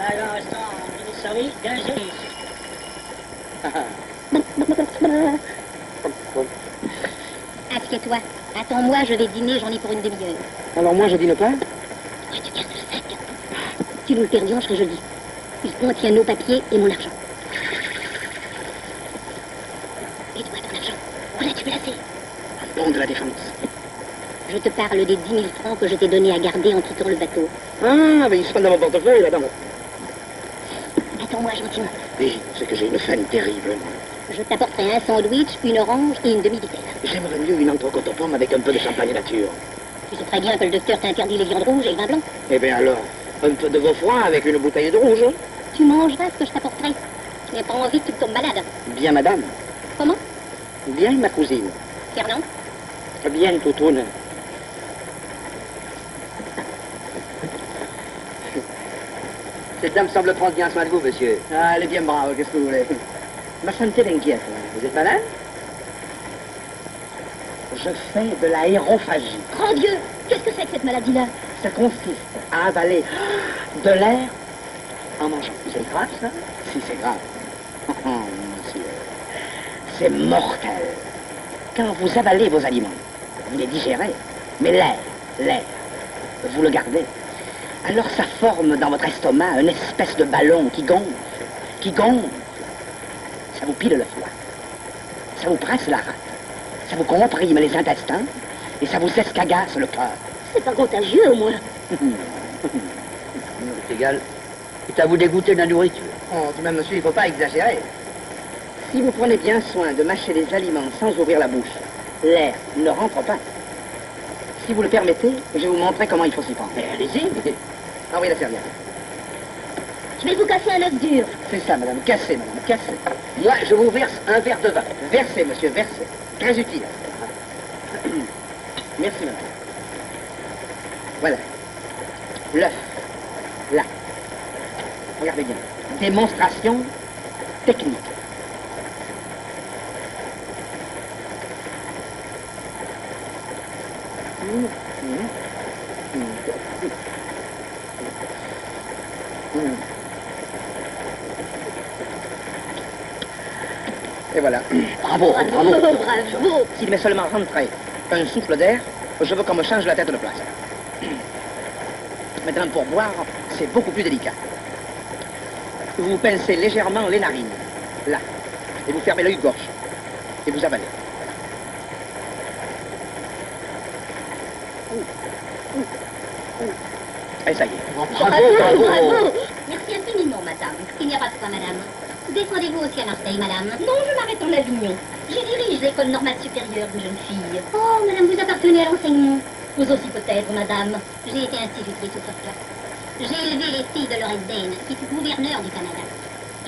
Alors, instant, sorry, gazé. Assieds-toi. Attends-moi, je vais dîner, j'en ai pour une demi-heure. Alors moi, je dîne pas? Ouais, tu gardes le sac. Si nous le perdions, je serais jeudi. Il contient nos papiers et mon argent. Et toi, ton argent, où l'as-tu placé? Bon de la défense. Je te parle des 10 000 francs que je t'ai donnés à garder en quittant le bateau. Ah, mais ils sont dans mon portefeuille, là, dans mon... Attends-moi gentiment. Oui, c'est que j'ai une faim terrible. Je t'apporterai un sandwich, une orange et une demi-vitelle. J'aimerais mieux une entrecôte aux pommes avec un peu de champagne nature. Tu sais très bien que le docteur t'interdit les viandes rouges et le vin blanc. Eh bien alors, un peu de veau froid avec une bouteille de rouge. Tu mangeras ce que je t'apporterai. Je n'ai pas envie que tu tombes malade. Bien, madame. Comment? Bien, ma cousine. Fernand? Bien, toutoune. Cette dame semble prendre bien soin de vous, monsieur. Ah, elle est bien brave, qu'est-ce que vous voulez? Ma santé l'inquiète. Vous êtes malade? Je fais de l'aérophagie. Grand Dieu! Qu'est-ce que c'est que cette maladie-là? Ça consiste à avaler de l'air en mangeant. C'est grave, ça? Si, c'est grave. Oh, monsieur. C'est mortel. Quand vous avalez vos aliments, vous les digérez, mais l'air, vous le gardez. Alors ça forme dans votre estomac une espèce de ballon qui gonfle. Ça vous pile le foie. Ça vous presse la rate. Ça vous comprime les intestins et ça vous escagasse le cœur. C'est pas contagieux, au moins. C'est égal. C'est à vous dégoûter de la nourriture. Oh, tout de même, monsieur, il ne faut pas exagérer. Si vous prenez bien soin de mâcher les aliments sans ouvrir la bouche, l'air ne rentre pas. Si vous le permettez, je vais vous montrer comment il faut s'y prendre. Allez-y. Ah oui, la serviette. Je vais vous casser un œuf dur. C'est ça, madame. Cassez, madame. Cassez. Moi, je vous verse un verre de vin. Versez, monsieur, versez. Très utile. Merci, madame. Voilà. L'œuf. Là. Regardez bien. Démonstration technique. Et voilà. Bravo, bravo. Bravo. S'il m'est seulement rentré un souffle d'air, je veux qu'on me change la tête de place. Maintenant, pour boire, c'est beaucoup plus délicat. Vous pincez légèrement les narines, là, et vous fermez l'œil gauche, et vous avalez. Et ça y est. Bravo. Merci infiniment, madame. Il n'y a pas de quoi, madame. Descendez-vous aussi à Marseille, madame? Non, je m'arrête en Avignon. J'y dirige l'école normale supérieure de jeunes filles. Oh, madame, vous appartenez à l'enseignement. Vous aussi peut-être, madame. J'ai été institutrice au Softlock. J'ai élevé les filles de Lawrence Dane, qui fut gouverneur du Canada.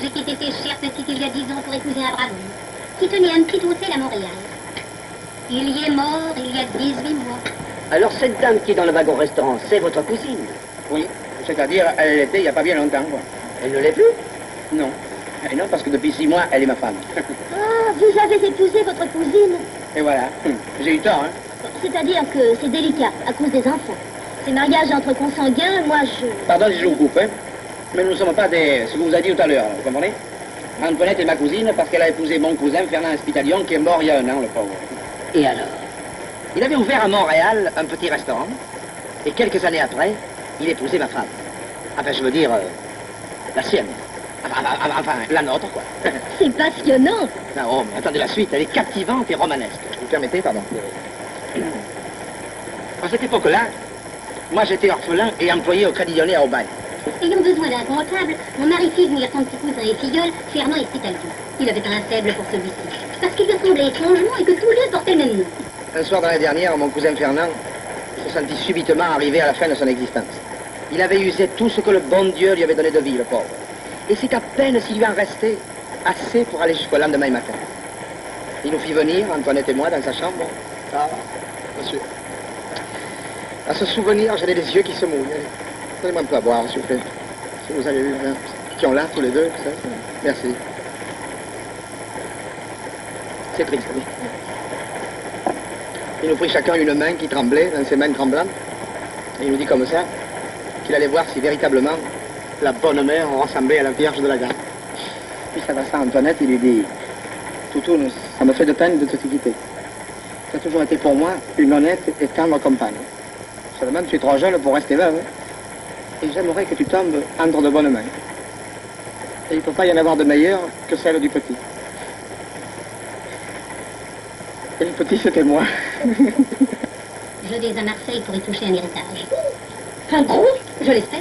J'ai quitté ces chères petites il y a 10 ans pour épouser un brave homme, qui tenait un petit hôtel à Montréal. Il y est mort il y a 18 mois. Alors, cette dame qui est dans le wagon-restaurant, c'est votre cousine? Oui, c'est-à-dire, elle l'était il n'y a pas bien longtemps, quoi. Elle ne l'est plus? Non. Et non, parce que depuis 6 mois, elle est ma femme. Ah, vous avez épousé votre cousine? Et voilà. J'ai eu tort, hein. C'est-à-dire que c'est délicat, à cause des enfants. Ces mariages entre consanguins, moi, je... Pardon si je vous coupe, hein. Mais nous ne sommes pas des... ce que vous avez dit tout à l'heure, vous comprenez? Antoinette est ma cousine parce qu'elle a épousé mon cousin, Fernand Spitalion, qui est mort il y a 1 an, le pauvre. Et alors? Il avait ouvert à Montréal un petit restaurant, et quelques années après, il épousait ma femme. Enfin, je veux dire, la sienne. Enfin, la nôtre, quoi. C'est passionnant. Ah, oh, mais attendez, la suite, elle est captivante et romanesque. Vous permettez, pardon? À cette époque-là, moi j'étais orphelin et employé au Crédit Lyonnais à Aubagne. Ayant besoin d'un comptable, mon mari fit venir son petit cousin et filleul, Fernand et Spitalion. Il avait un faible pour celui-ci, parce qu'il lui ressemblait étrangement et que tous deux portaient le même nom. Un soir dans l'année dernière, mon cousin Fernand se sentit subitement arrivé à la fin de son existence. Il avait usé tout ce que le bon Dieu lui avait donné de vie, le pauvre. Et c'est à peine s'il lui en restait assez pour aller jusqu'au lendemain matin. Il nous fit venir, Antoinette et moi, dans sa chambre. Ah, monsieur. À ce souvenir, j'avais les yeux qui se mouillent. Donnez-moi un peu à boire, s'il vous plaît. Si vous avez eu un qui ont là, tous les deux, ça. Merci. C'est triste, oui. Il nous prit chacun une main qui tremblait, dans ses mains tremblantes. Et il nous dit comme ça qu'il allait voir si véritablement La bonne mère ressemblait à la Vierge de la Garde. Puis s'adressant à Antoinette, il lui dit « Toutou, ça me fait de peine de te quitter. Tu as toujours été pour moi une honnête et tendre compagne. Seulement, tu es trop jeune pour rester veuve. Et j'aimerais que tu tombes entre de bonnes mains. Et il ne peut pas y en avoir de meilleure que celle du petit. » Et le petit, c'était moi. Je vais à Marseille pour y toucher un héritage. Un gros, je l'espère.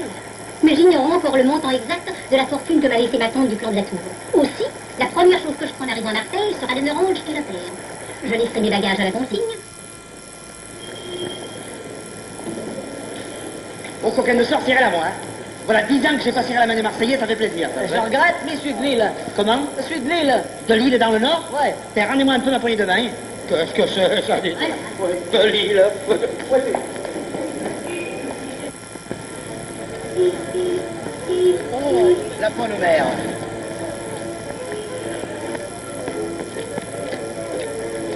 Mais j'ignorons encore le montant exact de la fortune que m'a laissée ma tante du plan de la Tour. Aussi, la première chose que je prends en arrivant à Marseille sera de me rendre chez le notaire. Je laisserai mes bagages à la consigne. Au coquin de sorcirait là, moi. Hein. Voilà 10 ans que j'ai pas serré la main des Marseillais, ça fait plaisir. Je regrette, mais je suis de Lille. Comment? Je suis de Lille. De Lille dans le Nord? Ouais. Rendez-moi un peu ma poignée de main. Qu'est-ce que c'est, ça dit? De Lille. Oh, la bonne mère.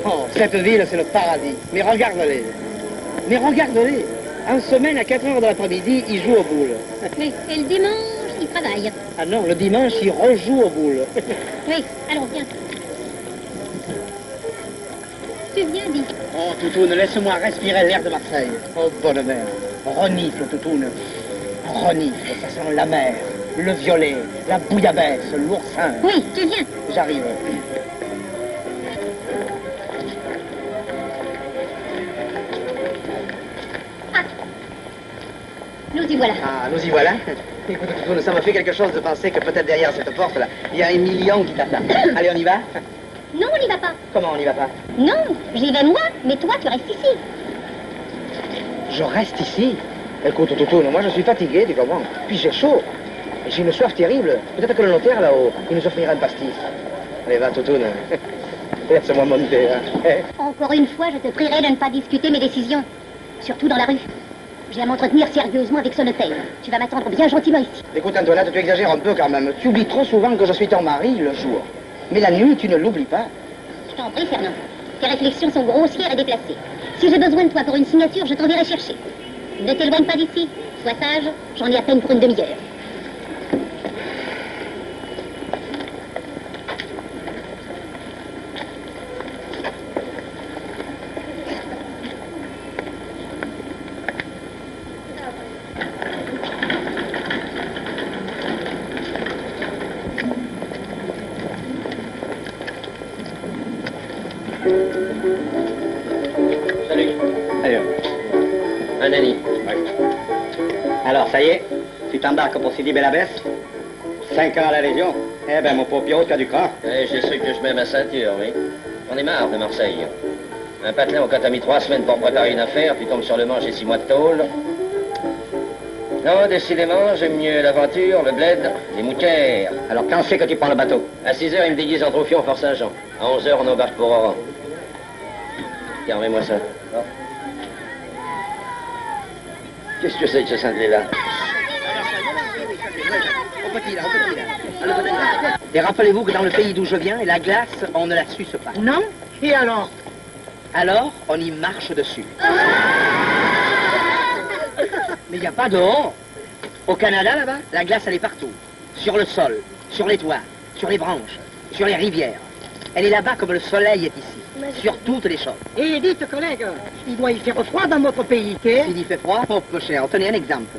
Oh, cette ville, c'est le paradis. Mais regarde-les. Mais regarde-les. En semaine, à 4 heures de l'après-midi, ils jouent aux boules. Oui, et le dimanche, il travaille. Ah non, le dimanche, ils rejouent aux boules. Oui, allons, viens. Tu viens, dis. Oh, Toutoune, laisse-moi respirer l'air de Marseille. Oh, bonne mère. Renifle, Toutoune. Renifle, ça sent la mer, le violet, la bouillabaisse, l'oursin. Oui, tu viens. J'arrive. Ah. Nous y voilà. Ah, nous y voilà. Écoute, Toutoune, ça m'a fait quelque chose de penser que peut-être derrière cette porte-là, il y a un million qui t'attend. Allez, on y va? Non, on n'y va pas. Comment on n'y va pas? Non, j'y vais moi, mais toi, tu restes ici. Je reste ici. Écoute, Toutoune, moi je suis fatigué, tu comprends? Puis j'ai chaud. Et j'ai une soif terrible. Peut-être que le notaire là-haut, il nous offrira un pastis. Allez, va, Toutoune. Laisse-moi monter. Hein. Encore une fois, je te prierai de ne pas discuter mes décisions. Surtout dans la rue. J'ai à m'entretenir sérieusement avec ce notaire. Tu vas m'attendre bien gentiment ici. Écoute, Antoinette, tu exagères un peu quand même. Tu oublies trop souvent que je suis ton mari le jour. Mais la nuit, tu ne l'oublies pas. Je t'en prie, Fernand. Tes réflexions sont grossières et déplacées. Si j'ai besoin de toi pour une signature, je t'enverrai chercher. Ne t'éloigne pas d'ici. Sois sage, j'en ai à peine pour une demi-heure. Salut. Allez. Un ami. Alors, ça y est, tu t'embarques pour Sidi Belabès 5 ans à la Légion. Eh ben, mon pauvre Pierrot, tu as du cran. J'ai su que je mets ma ceinture, oui. On est marre de Marseille. Un patelin quand t'as mis 3 semaines pour préparer une affaire, puis tombe sur le manche et 6 mois de tôle. Non, décidément, j'aime mieux l'aventure, le bled, les moutières. Alors, quand c'est que tu prends le bateau? À 6 heures, il me déguise en Troufion, Fort Saint-Jean. À 11 heures, on embarque pour Oran. Tiens, remets-moi ça. Qu'est-ce que c'est que ce cinglé-là? Au petit, là, au petit, là. Et rappelez-vous que dans le pays d'où je viens, la glace, on ne la suce pas. Non? Et alors? Alors, on y marche dessus. Mais il n'y a pas dehors. Au Canada, là-bas, la glace, elle est partout. Sur le sol, sur les toits, sur les branches, sur les rivières. Elle est là-bas comme le soleil est ici. Sur toutes les choses. Et dites, collègue, il doit y faire froid dans votre pays, qu'est? S'il y fait froid, oh, peu cher. Tenez un exemple.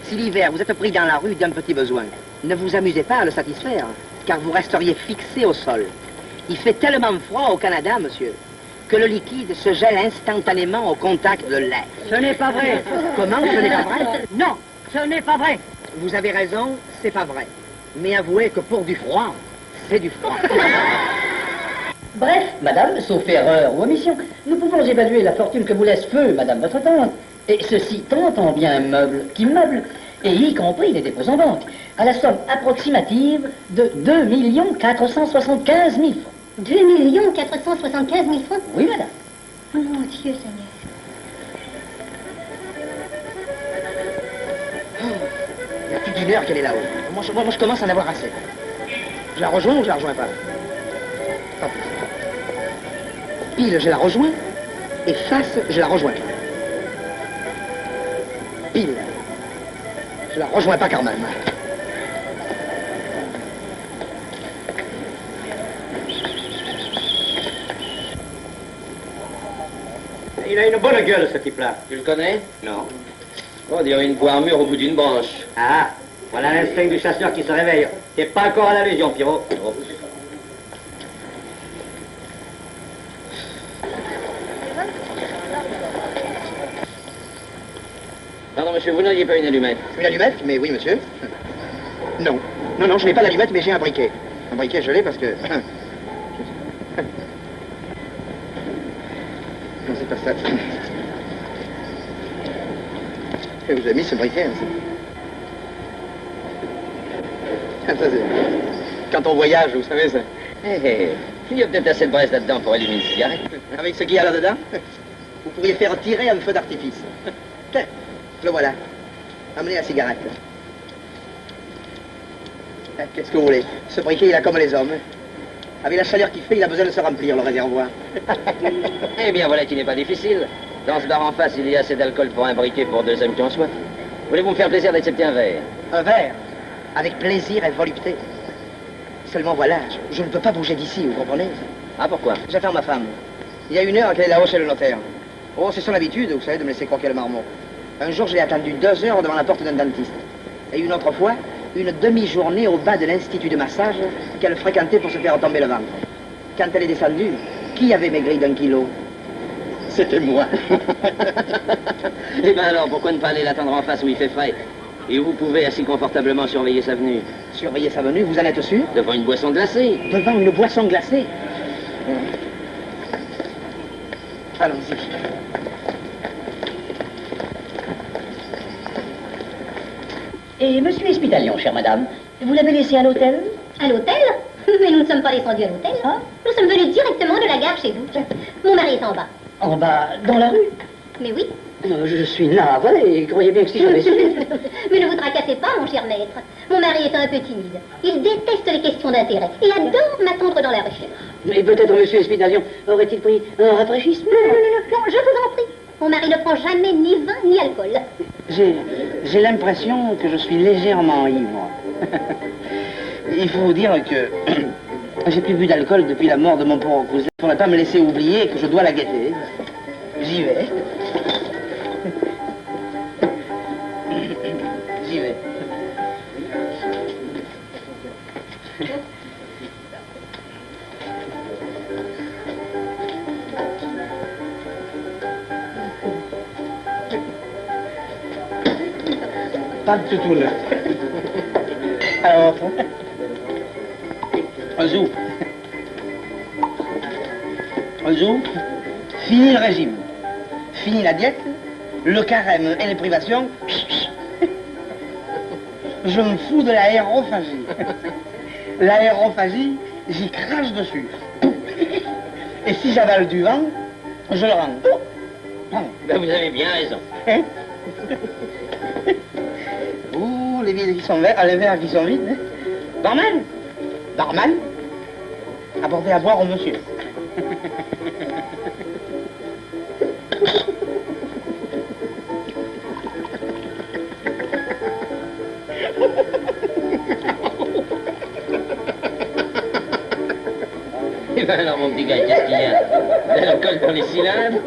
Si l'hiver, vous êtes pris dans la rue d'un petit besoin, ne vous amusez pas à le satisfaire, car vous resteriez fixé au sol. Il fait tellement froid au Canada, monsieur, que le liquide se gèle instantanément au contact de l'air. Ce n'est pas vrai. Comment, ce n'est pas vrai? Non, ce n'est pas vrai. Vous avez raison, c'est pas vrai. Mais avouez que pour du froid, c'est du froid. Bref, madame, sauf erreur ou omission, nous pouvons évaluer la fortune que vous laisse feu, madame votre tante. Et ceci tant en bien meuble qu'immeuble, et y compris les dépôts en banque, à la somme approximative de 2 475 000 francs. 2 475 000 francs? Oui, madame. Oh mon Dieu, Seigneur. Il y a plus d'une heure qu'elle est là-haut. Moi, je commence à en avoir assez. Je la rejoins ou je la rejoins pas? Tant pis. Pile, je la rejoins. Et face, je la rejoins pas. Pile. Je la rejoins pas quand même. Il a une bonne gueule, ce type-là. Tu le connais? Non. On dirait une poire mûre au bout d'une branche. Ah, voilà l'instinct du chasseur qui se réveille. T'es pas encore à l'allusion, Pierrot. Oh. Pardon, monsieur, vous n'auriez pas une allumette? Une allumette? Mais oui, monsieur. Non. Non, non, je n'ai pas d'allumette, mais j'ai un briquet. Un briquet, je l'ai parce que... Non, c'est pas ça. Et vous avez mis ce briquet, hein, ça, c'est... Quand on voyage, vous savez, ça... Il y a peut-être assez de braise là-dedans pour allumer une cigarette. Avec ce qu'il y a là-dedans, vous pourriez faire tirer un feu d'artifice. Tiens, le voilà. Amenez la cigarette. Qu'est-ce que vous voulez? Ce briquet, il a comme les hommes. Avec la chaleur qu'il fait, il a besoin de se remplir, le réservoir. Eh bien, voilà qui n'est pas difficile. Dans ce bar en face, il y a assez d'alcool pour un briquet pour 2 hommes qui ont soif. Voulez-vous me faire plaisir d'accepter un verre? Un verre? Avec plaisir et volupté. Seulement voilà, je ne peux pas bouger d'ici, vous comprenez? Ah, pourquoi? J'attends ma femme. Il y a 1 heure qu'elle est là-haut chez le notaire. Oh, c'est son habitude, vous savez, de me laisser croquer le marmot. Un jour, je l'ai attendue 2 heures devant la porte d'un dentiste. Et une autre fois, une demi-journée au bas de l'institut de massage qu'elle fréquentait pour se faire tomber le ventre. Quand elle est descendue, qui avait maigri d'1 kilo? C'était moi. Eh bien alors, pourquoi ne pas aller l'attendre en face où il fait frais? Et où vous pouvez assez confortablement surveiller sa venue? Surveiller sa venue, vous en êtes sûr? Devant une boisson glacée. Devant une boisson glacée? Allons-y. Et monsieur Espitalion, chère madame, vous l'avez laissé à l'hôtel? À l'hôtel? Mais nous ne sommes pas descendus à l'hôtel. Ah. Nous sommes venus directement de la gare chez vous. Mon mari est en bas. En bas, dans la rue? Mais oui. Je suis navré, croyez bien que si j'avais su... Mais ne vous tracassez pas, mon cher maître. Mon mari est un peu timide. Il déteste les questions d'intérêt et adore m'attendre dans la recherche. Mais peut-être monsieur Espitalion aurait-il pris un rafraîchissement? Non, je vous en prie. Mon mari ne prend jamais ni vin ni alcool. J'ai l'impression que je suis légèrement ivre. Il faut vous dire que j'ai plus bu d'alcool depuis la mort de mon pauvre cousin. Il ne faudrait pas me laisser oublier que je dois la guetter. J'y vais. J'y vais. Pas de tout là. Alors, un zoo. Un zoo. Fini le régime. Fini la diète, le carême et les privations. Je me fous de l'aérophagie. L'aérophagie, j'y crache dessus. Et si j'avale du vent, je le rends. Ben, vous avez bien raison. Hein? Ouh, les vides qui sont verts, les verres qui sont vides. Hein? Barman? Barman? Apportez à boire au monsieur. Eh ben alors, mon petit gars, qu'est-ce qu'il y a? De l'alcool dans les cylindres?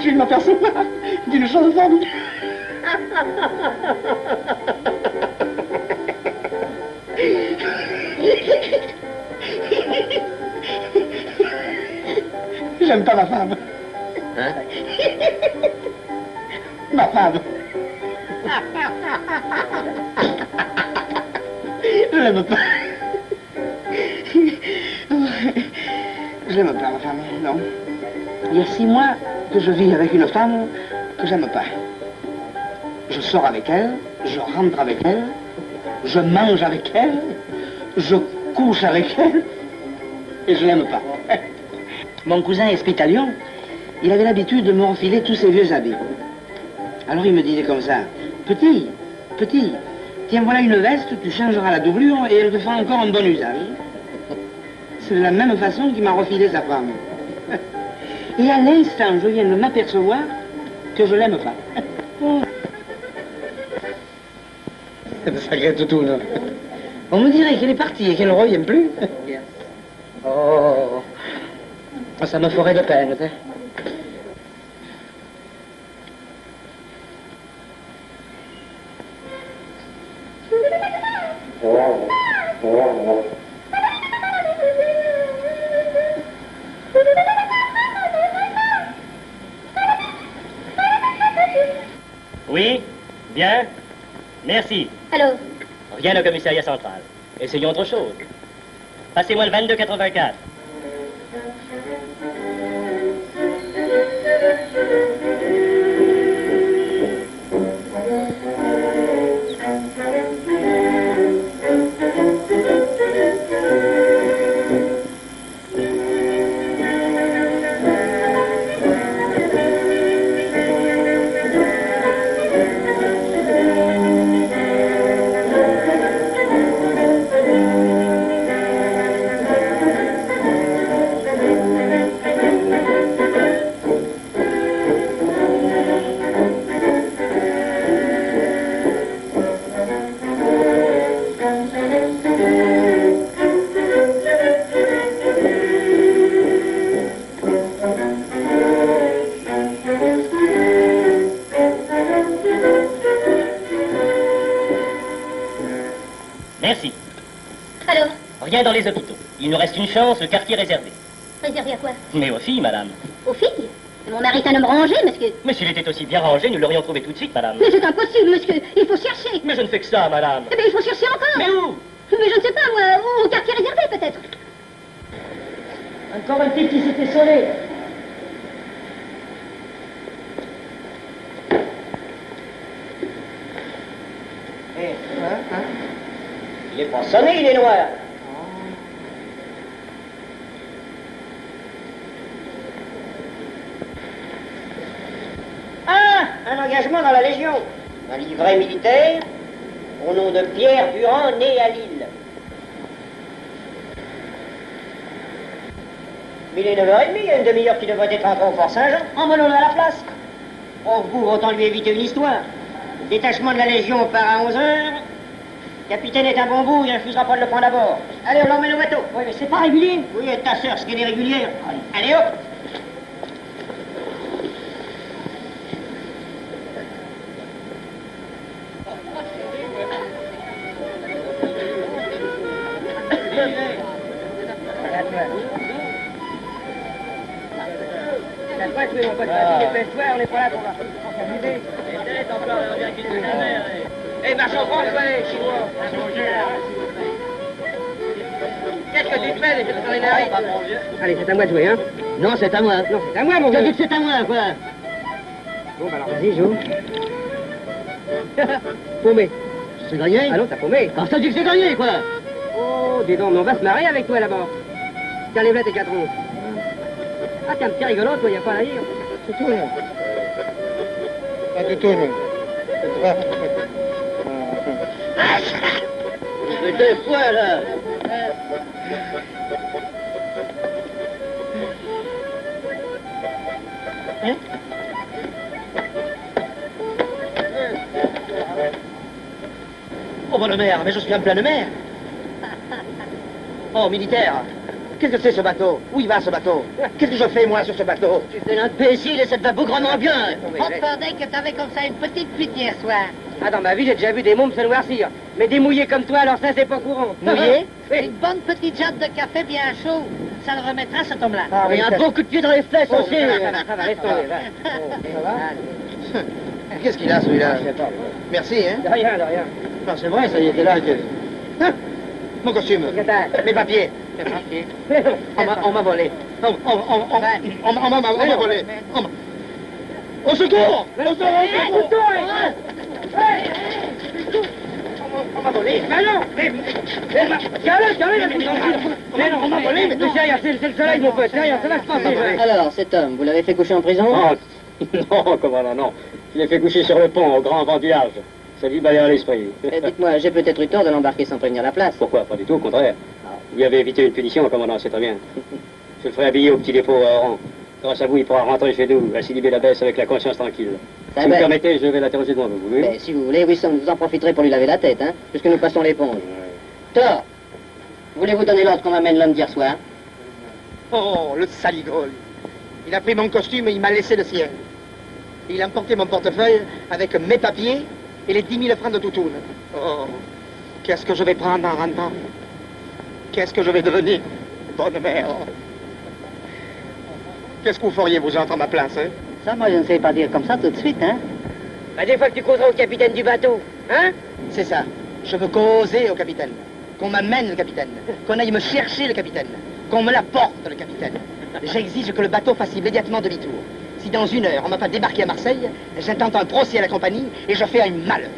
Je m'aperçois d'une chose formidable. J'aime pas ma femme. Hein? Ma femme. Je l'aime pas. Je l'aime pas, ma femme, non. Il y a 6 mois que je vis avec une femme que j'aime pas. Je sors avec elle, je rentre avec elle, je mange avec elle, je couche avec elle, et je l'aime pas. Mon cousin Espitalion, il avait l'habitude de me refiler tous ses vieux habits. Alors il me disait comme ça, petit, tiens voilà une veste, tu changeras la doublure et elle te fera encore un bon usage. C'est de la même façon qu'il m'a refilé sa femme. Et à l'instant, je viens de m'apercevoir que je l'aime pas. C'est un sacré toutou, là. On me dirait qu'elle est partie et qu'elle ne revient plus. Oh, ça me ferait de peine. Hein. Oui, bien, merci. Allô? Rien au commissariat central. Essayons autre chose. Passez-moi le 2284. Merci. Allô? Rien dans les hôpitaux. Il nous reste une chance, le quartier réservé. Réservé à quoi? Mais aux filles, madame. Aux filles? Mon mari est un homme rangé, monsieur. Mais s'il était aussi bien rangé, nous l'aurions trouvé tout de suite, madame. Mais c'est impossible, monsieur. Il faut chercher. Mais je ne fais que ça, madame. Eh bien, il faut chercher encore. Mais où? Mais je ne sais pas, moi. Au quartier réservé, peut-être. Encore un type qui s'était sauvé. Il est pas sonné, il est noir. Ah, un engagement dans la Légion. Un livret militaire au nom de Pierre Durand, né à Lille. Mais il est 9h30, il y a une demi-heure qui devrait être entré au Fort Saint-Jean. Emmenons-le à la place. Oh, vous, autant lui éviter une histoire. Le détachement de la Légion part à 11h. Le capitaine est un bon bout, il refusera pas de le prendre à bord. Allez, on l'emmène au bateau. Oui, mais c'est pas régulier. Oui, ta sœur, ce qu'elle est régulière. Allez, hop. On n'est pas là pour s'amuser. Eh, marche en France, ouais, chinois. Qu'est-ce que tu fais, les choses sur les narines? Allez, c'est à moi de jouer, hein? Non, c'est à moi. Non, c'est à moi, mon Je gars. dis que c'est à moi, quoi. Bon, bah alors, vas-y, joue. Paumé. C'est gagné? Ah non, t'as paumé. Alors ça dit que c'est gagné, quoi. Oh, dis donc, mais on va se marier avec toi, là-bas. Tiens, lève-la tes 4 ronds. Ah, t'es un petit rigolo, toi, y a pas à la dire. Tout tourne. Tout tourne. Mais 2 fois, là. Hein? Oh, bonne mère, mais je suis un plein de mer. Oh, militaire, qu'est-ce que c'est ce bateau? Où il va, ce bateau? Qu'est-ce que je fais, moi, sur ce bateau? Tu fais l'imbécile et ça te va bougrement bien. On te pendait que t'avais comme ça une petite fuite hier soir. Ah, dans ma vie, j'ai déjà vu des mômes se noircir. Mais des mouillés comme toi, alors ça, c'est pas courant. Mouillé? Une bonne petite jatte de café bien chaud. Ça le remettra, cet homme-là. Ah, Et un bon coup de pied dans les fesses Oh, aussi. ça va, laisse tomber, va. Ça va? Qu'est-ce qu'il a, celui-là? Je sais pas. Merci, hein? De rien, de rien. Non, c'est vrai, ça y était là. Hein? Mon costume. Qu'est-ce que t'as? Mes papiers. On m'a volé. On m'a volé. Au secours! Au secours! On m'a volé. Mais non! Mais non, on m'a volé, mais c'est rien, c'est le soleil, mon pote, c'est rien, ça va se passer. Alors, cet homme, vous l'avez fait coucher en prison? Non, commandant, non. Je l'ai fait coucher sur le pont, au grand vent du large. Ça lui balait à l'esprit. Dites-moi, j'ai peut-être eu tort de l'embarquer sans prévenir la place. Pourquoi? Pas du tout, au contraire. Vous lui avez évité une punition, commandant, c'est très bien. Je le ferai habiller au petit dépôt à Oran. Grâce à vous, il pourra rentrer chez nous, à Sidi la baisse avec la conscience tranquille. Ça Si vous va. permettez, je vais l'interroger devant vous, vous voulez? Ben, si vous voulez, Wilson, vous en profiterez pour lui laver la tête, hein, puisque nous passons l'éponge. Tort. Voulez-vous donner l'ordre qu'on amène l'homme d'hier soir? Oh, le saligolle. Il a pris mon costume et il m'a laissé le sien. Il a emporté mon portefeuille avec mes papiers et les 10 000 francs de Toutoune. Oh, qu'est-ce que je vais prendre en rentrant? Qu'est-ce que je vais devenir? Bonne mère. Qu'est-ce que vous feriez, vous autres, à ma place, hein? Ça, moi, je ne sais pas dire comme ça tout de suite, hein? Bah, des fois que tu causeras au capitaine du bateau, hein? C'est ça. Je veux causer au capitaine. Qu'on m'amène le capitaine. Qu'on aille me chercher le capitaine. Qu'on me l'apporte, le capitaine. J'exige que le bateau fasse immédiatement demi-tour. Si dans 1 heure, on m'a pas débarqué à Marseille, j'intente un procès à la compagnie et je fais un mal.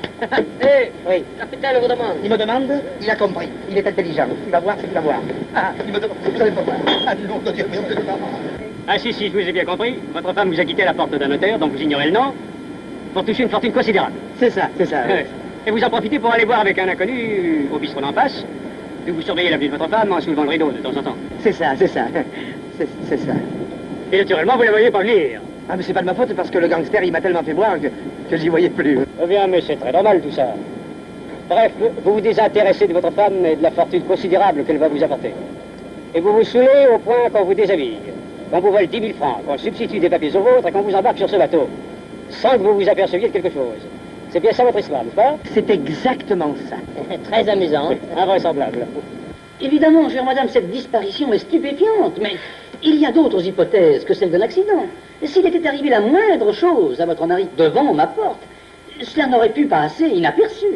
Hé, Oui. capitaine vous demande. Il me demande, il a compris. Il est intelligent. Il va voir ce qu'il va voir. Ah, il me demande, vous savez pas voir. Ah, nom de Dieu, merde de maman. Ah si, je vous ai bien compris. Votre femme vous a quitté à la porte d'un notaire, dont vous ignorez le nom, pour toucher une fortune considérable. C'est ça, c'est ça. Ouais. Et vous en profitez pour aller boire avec un inconnu au bistrot d'en face, puis vous surveillez la vie de votre femme en soulevant le rideau de temps en temps. C'est ça, c'est ça. C'est ça. Et naturellement, vous la voyez pas venir. Ah, mais c'est pas de ma faute parce que le gangster, il m'a tellement fait boire que j'y voyais plus. Eh bien, mais c'est très normal tout ça. Bref, vous vous désintéressez de votre femme et de la fortune considérable qu'elle va vous apporter. Et vous vous saoulez au point qu'on vous déshabille, qu'on vous vole 10 000 francs, qu'on substitue des papiers aux vôtres et qu'on vous embarque sur ce bateau, sans que vous vous aperceviez de quelque chose. C'est bien ça votre histoire, n'est-ce pas? C'est exactement ça. Très amusant. Invraisemblable. Évidemment, chère madame, cette disparition est stupéfiante, mais il y a d'autres hypothèses que celle d'un accident. S'il était arrivé la moindre chose à votre mari devant ma porte, cela n'aurait pu passer inaperçu.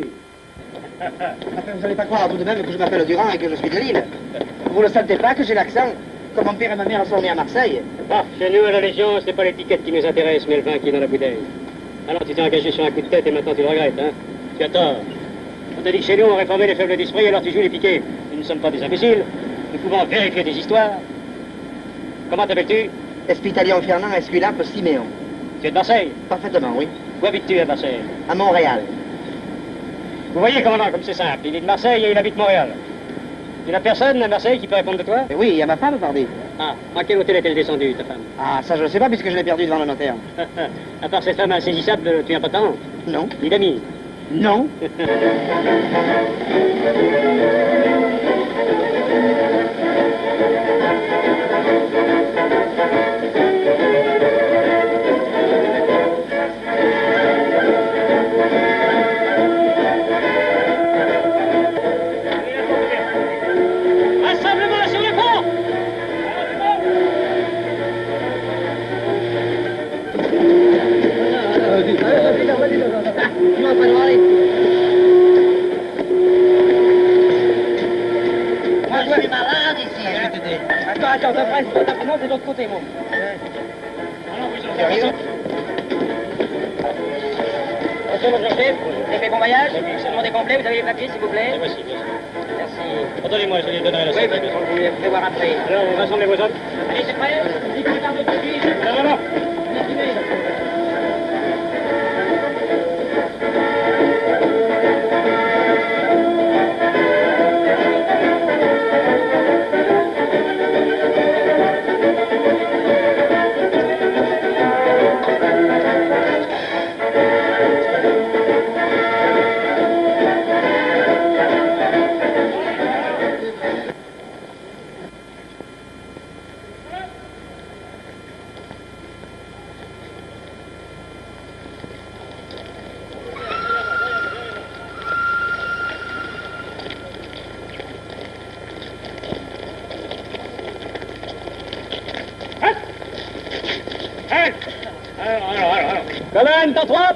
Enfin, vous n'allez pas croire tout de même que je m'appelle Durand et que je suis de Lille. Vous ne sentez pas que j'ai l'accent, comme mon père et ma mère sont nés à Marseille? Ah, chez nous, à la Légion, c'est pas l'étiquette qui nous intéresse, mais le vin qui est dans la bouteille. Alors tu t'es engagé sur un coup de tête et maintenant tu le regrettes, hein? Tu as tort. On t'a dit que chez nous, on réformait les faibles d'esprit, alors tu joues les piquets. Nous ne sommes pas des imbéciles. Nous pouvons vérifier des histoires. Comment t'appelles-tu? Espitalion Fernand Esculape Siméon. Tu es de Marseille? Parfaitement, oui. Où habites-tu à Marseille? À Montréal. Vous voyez, commandant, comme c'est simple. Il est de Marseille et il habite Montréal. Il n'y a personne à Marseille qui peut répondre de toi? Et oui, il y a ma femme, pardi. Ah, à quel hôtel est-elle descendue, ta femme? Ah, ça je ne sais pas puisque je l'ai perdue devant le notaire. À part cette femme insaisissable, tu n'as pas de temps? Non. Ni d'amis? Non. Rassemblement sur le pont! Moi, je suis malade ici. Attends, non, c'est de l'autre côté, moi. Monsieur l'objectif, vous avez fait bon voyage? Le nom est complet, vous avez les papiers, s'il vous plaît? Voici, bien sûr. Merci. Attendez-moi, je les donnerai la Oui, suite. je vais prévoir après. Alors, rassemblez vos hommes. Allez, c'est prêt? Non, non, non. Alors. Commande, par 3.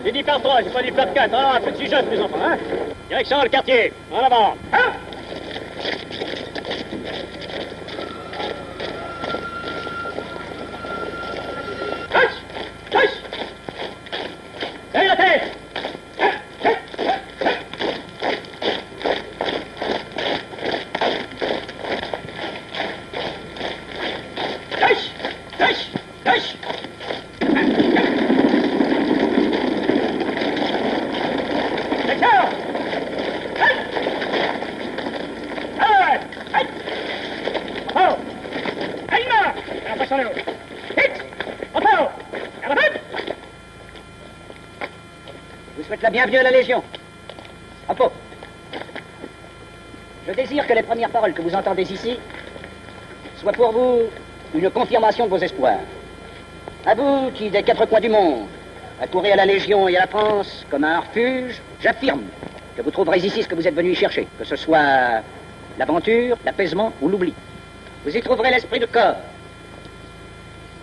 J'ai dit par 3, j'ai pas dit par 4. Alors, un peu de sujet, mes enfants, hein? Direction le quartier, en avant. Hein? Levez la tête! souhaite la bienvenue à la Légion. Repos. Je désire que les premières paroles que vous entendez ici soient pour vous une confirmation de vos espoirs. À vous qui, des quatre coins du monde, accourez à la Légion et à la France comme à un refuge, j'affirme que vous trouverez ici ce que vous êtes venu y chercher, que ce soit l'aventure, l'apaisement ou l'oubli. Vous y trouverez l'esprit de corps,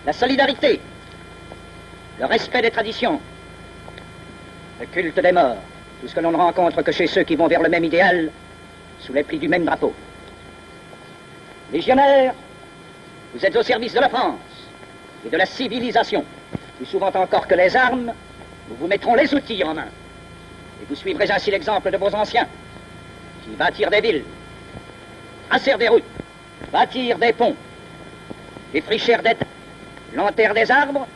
la solidarité, le respect des traditions, le culte des morts, tout ce que l'on ne rencontre que chez ceux qui vont vers le même idéal, sous les plis du même drapeau. Légionnaires, vous êtes au service de la France et de la civilisation. Plus souvent encore que les armes, nous vous mettrons les outils en main. Et vous suivrez ainsi l'exemple de vos anciens, qui bâtirent des villes, tracèrent des routes, bâtirent des ponts, défrichèrent des terres, plantèrent des arbres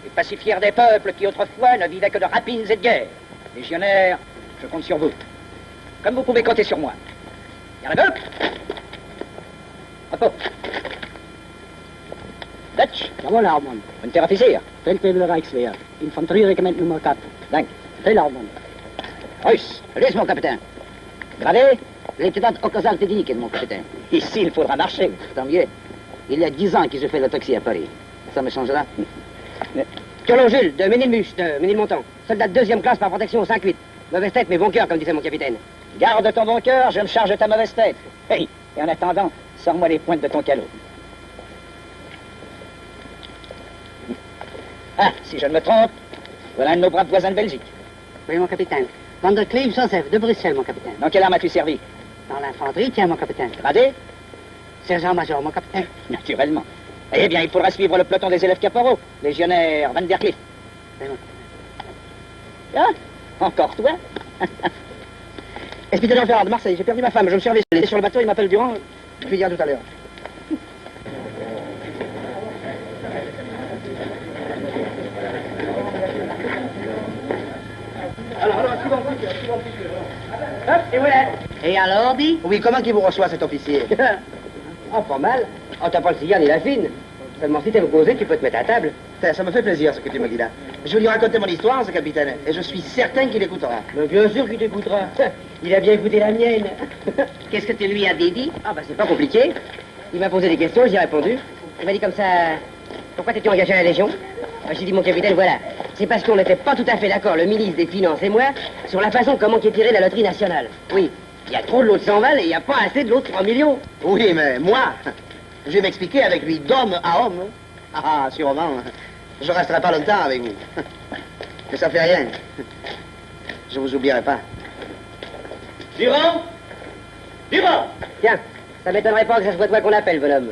et pacifièrent des peuples qui autrefois ne vivaient que de rapines et de guerres. Légionnaires, je compte sur vous, comme vous pouvez compter sur moi. Jawohl. Repos. Dutch. Jawohl, Hauptmann. Unteroffizier. Feldwebel Reichswehr. Infanterieregiment Nummer 4. Dank. Befehl, Hauptmann. Russe. Laisse, mon capitaine. Gradé. Lieutenant au Kazakh Technique, mon capitaine. Ici, il faudra marcher. Tant mieux. Il y a 10 ans que je fais le taxi à Paris. Ça me changera. Colonel Jules, de Ménilmus, de Ménilmontant. Soldat de 2e classe par protection au 5-8. Mauvaise tête, mais bon cœur, comme disait mon capitaine. Garde ton bon cœur, je me charge de ta mauvaise tête. Hey, et en attendant, sors-moi les pointes de ton calot. Ah, si je ne me trompe, voilà un de nos braves voisins de Belgique. Oui, mon capitaine. Van der Kleef Joseph, de Bruxelles, mon capitaine. Dans quelle arme as-tu servi? Dans l'infanterie, tiens, mon capitaine. Gradé? Sergent-major, mon capitaine. Naturellement. Eh bien, il faudra suivre le peloton des élèves caporaux, légionnaire Van der Kleef. Oui, mon capitaine. Ah, encore toi? Expéditeur Ferrand de Marseille, j'ai perdu ma femme, je me suis réveillé sur le bateau, il m'appelle Durand. Je lui dirai tout à l'heure. Alors, suivant. Hop, et voilà. Et alors, dit? Oui, comment qu'il vous reçoit, cet officier? Oh, pas mal. Oh, t'as pas le cigare ni la fine. Seulement, si t'es posé, tu peux te mettre à table. Ça me fait plaisir, ce que tu me dis là. Je vais lui raconter mon histoire, ce capitaine, et je suis certain qu'il écoutera. Mais bien sûr qu'il t'écoutera. Il a bien écouté la mienne. Qu'est-ce que tu lui as dit? Ah, bah, c'est pas compliqué. Il m'a posé des questions, j'y ai répondu. Il m'a dit comme ça, pourquoi t'es-tu engagé à la Légion? J'ai dit, mon capitaine, voilà. C'est parce qu'on n'était pas tout à fait d'accord, le ministre des Finances et moi, sur la façon comment qu'est tirée la loterie nationale. Oui, il y a trop de l'eau de 100 balles et il n'y a pas assez de l'eau de 3 millions. Oui, mais moi, je vais m'expliquer avec lui d'homme à homme. Ah, sûrement. Je resterai pas longtemps avec vous. Mais ça fait rien. Je vous oublierai pas. Durand? Durand! Tiens, ça m'étonnerait pas que ça soit toi qu'on appelle, bonhomme.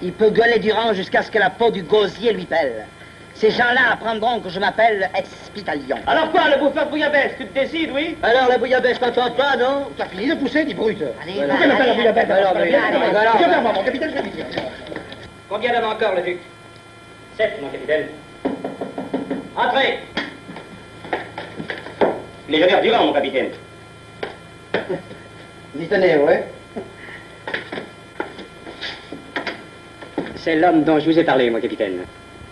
Il peut gueuler Durand jusqu'à ce que la peau du gosier lui pèle. Ces gens-là apprendront que je m'appelle Expitalion. Alors quoi, le bouffeur de bouillabaisse, tu te décides, oui? Alors, la bouillabaisse t'entend pas, non? T'as fini de pousser, dit brute. Allez, Voilà. va, Pourquoi m'appelle la allez, bouillabaisse? Alors, mais- alors. Viens vers moi, mon capitaine, je vais lui dire. Combien d'hommes encore, le duc? 7, mon capitaine. Entrez! Légionnaire Durand, mon capitaine. Vous y tenez, ouais? C'est l'homme dont je vous ai parlé, mon capitaine.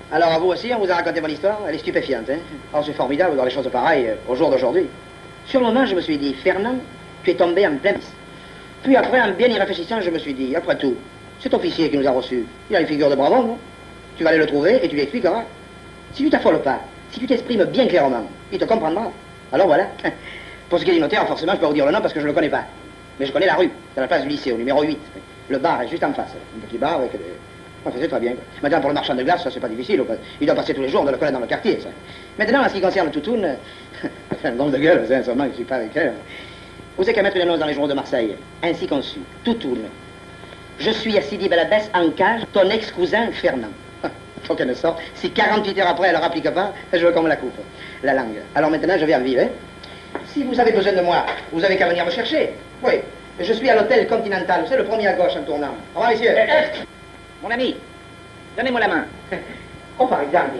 Alors, à vous aussi, on vous a raconté mon histoire. Elle est stupéfiante, hein? Oh, c'est formidable dans les choses pareilles au jour d'aujourd'hui. Sur le moment, je me suis dit, Fernand, tu es tombé en plein vice. Puis après, en bien y réfléchissant, je me suis dit, après tout, cet officier qui nous a reçus, il a une figure de bravo, non? Tu vas aller le trouver et tu lui expliqueras. Si tu t'affoles pas, si tu t'exprimes bien clairement, il te comprendra. Alors voilà. Pour ce qui est du notaire, forcément, je peux vous dire le nom parce que je ne le connais pas. Mais je connais la rue, c'est la place du lycée, au numéro 8. Le bar est juste en face. Un petit bar avec des... Enfin, c'est très bien. Maintenant, pour le marchand de glace, ça, c'est pas difficile. Il doit passer tous les jours, on doit le connaître dans le quartier, ça. Maintenant, en ce qui concerne Toutoune... un nom de gueule, sincèrement, je ne suis pas avec elle. Vous savez qu'à mettre une annonce dans les journaux de Marseille, ainsi conçu, Toutoune. Je suis à Sidi Belabès en cage, ton ex-cousin Fernand. Faut qu'elle ne sorte. Si 48 heures après, elle ne rapplique pas, je veux qu'on me la coupe. La langue. Alors maintenant, je vais en vivre, hein. Si vous avez besoin de moi, vous avez qu'à venir me chercher. Oui. Je suis à l'hôtel Continental, c'est le premier à gauche en tournant. Au revoir, messieurs. Mon ami, donnez-moi la main. Oh, par exemple.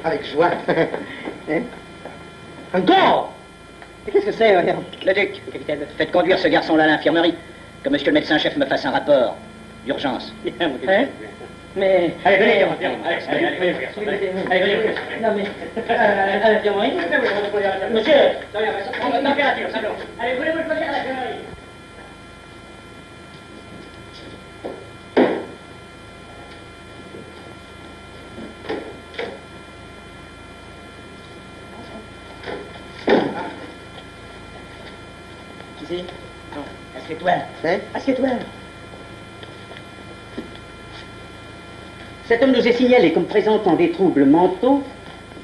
Avec joie. Hein? Encore? Et qu'est-ce que c'est, regarde? Le duc, capitaine. Faites conduire ce garçon-là à l'infirmerie. Que monsieur le médecin-chef me fasse un rapport d'urgence. Hein? Mais... Allez, venez, allez, venez. Non, mais... Pierre-Marie. Monsieur, température, simplement. Allez, voulez-vous le choisir à la connerie? Ici? Non. Assieds-toi. Hein? Assieds-toi. Cet homme nous est signalé comme présentant des troubles mentaux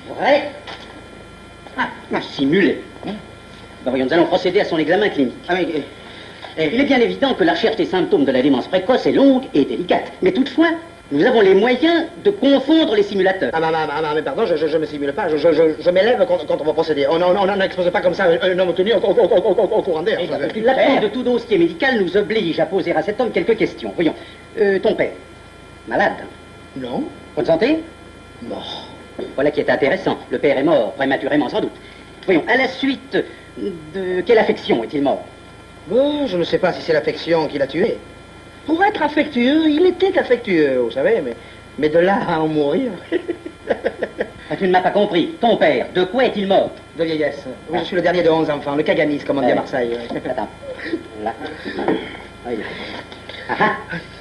vrais. Simulés. Ben voyons, nous allons procéder à son examen clinique. Il est bien évident que la recherche des symptômes de la démence précoce est longue et délicate. Mais toutefois, nous avons les moyens de confondre les simulateurs. Mais pardon, je me simule pas. Je m'élève quand on va procéder. On n'expose pas comme ça un homme tenu au courant d'air. L'absence de tout dossier médical nous oblige à poser à cet homme quelques questions. Voyons, ton père, malade? Non. Bonne santé? Mort. Voilà qui est intéressant. Le père est mort, prématurément sans doute. Voyons, à la suite de quelle affection est-il mort? Bon, je ne sais pas si c'est l'affection qui l'a tué. Pour être affectueux, il était affectueux, vous savez, mais de là à en mourir... Tu ne m'as pas compris. Ton père, de quoi est-il mort? De vieillesse. Oui, je suis le dernier de 11 enfants, le Caganis, comme on dit à Marseille. Attends. Là. Oui.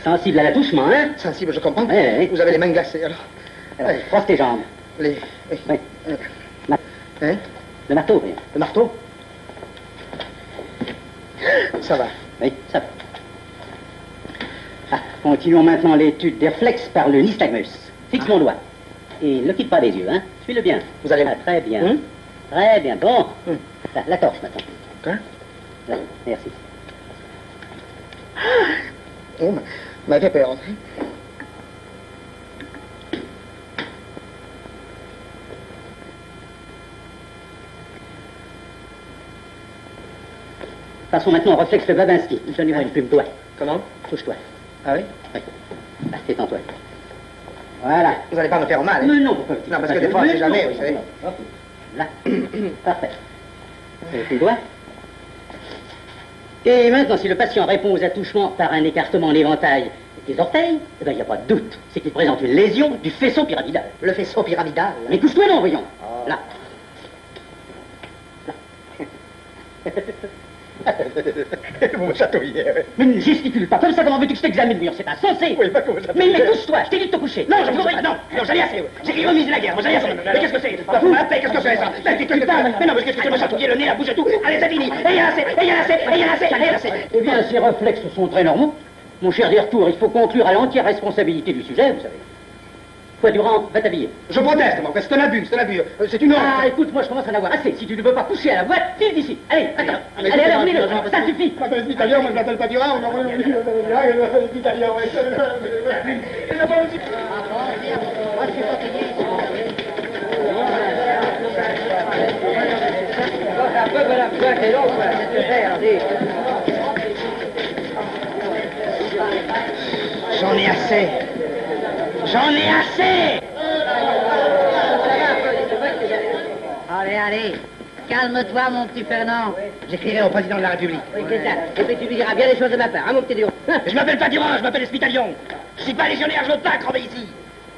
Sensible à l'attouchement, hein? Sensible, je comprends. Oui. Vous avez les mains glacées, alors. Froisse tes jambes. Oui. Hein? Le marteau, voyons. Le marteau? Ça va. Oui, ça va. Continuons maintenant l'étude des réflexes par le nystagmus. Fixe mon doigt. Et ne le quitte pas des yeux, hein? Suis-le bien. Vous allez... très bien. Très bien. Bon. La torche, maintenant. Hein? Là, merci. Oh, m'a fait peur. Passons maintenant au réflexe de Babinski. Donnez-moi une plume, toi. Comment? Touche-toi. Ah oui? Oui. Là, détends-toi. Voilà. Vous n'allez pas me faire mal, hein? Mais non, pourquoi? Non, parce que des fois, on ne sait jamais, vous savez. Là. Parfait. Tu le doigt. Et maintenant, si le patient répond aux attouchements par un écartement en éventail des orteils, eh bien, il n'y a pas de doute. C'est qu'il présente une lésion du faisceau pyramidal. Le faisceau pyramidal? Mais touche-toi non, voyons. Là. Vous me chatouillez, oui. Mais ne gesticule pas comme ça, comment veux-tu que je t'examine, voyons, c'est insensé. Oui, pas que vous chatouillez. Mais touche-toi, je t'ai dit de te coucher. Non, je ne pas. Non, j'en ai assez. J'ai remis de la guerre, moi j'en ai assez. Mais qu'est-ce que c'est? Vous m'appelez, qu'est-ce que c'est ça? Mais non, mais qu'est-ce que tu me chatouiller le nez, la bouche et tout? Allez, c'est fini. Et il y en a assez. Eh bien, ces réflexes sont très normaux. Mon cher Dirtour, il faut conclure à l'entière responsabilité du sujet, vous savez. Quoi, Durand, va t'habiller. Je proteste, moi, c'est un abus. C'est une honte. Écoute, moi je commence à en avoir assez. Si tu ne veux pas coucher à la boîte, file d'ici. Allez, attends. Allez, venez-le, ça suffit. Je m'appelle Italien, moi je m'appelle pas Durand, on Italien, ouais. J'en ai assez. Allez, calme-toi, mon petit Fernand. J'écrirai au président de la République. Oui, c'est ça. Et puis tu lui diras bien les choses de ma part, hein, mon petit Durand. Je m'appelle pas Durand, je m'appelle Espitalion. Je suis pas légionnaire, je veux pas crever ici.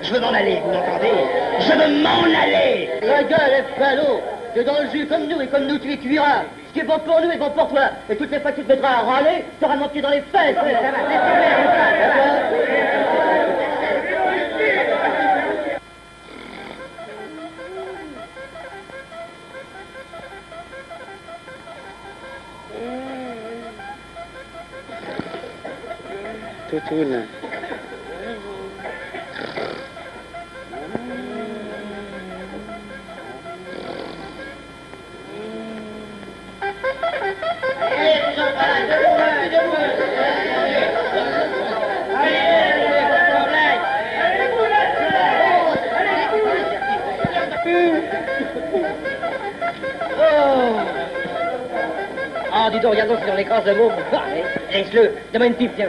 Je veux m'en aller, vous m'entendez? Je veux m'en aller. La gueule est ballot. Tu es dans le jus comme nous, et comme nous tu y cuiras. Ce qui est bon pour nous est bon pour toi. Et toutes les fois que tu te mettras à râler, tu auras mon pied dans les fesses. Ça va, laisse faire, ça va. Toutoune. Oh, dis donc, regarde donc, c'est dans l'écran de mots. Laisse-le, donne-moi une pipe, tiens.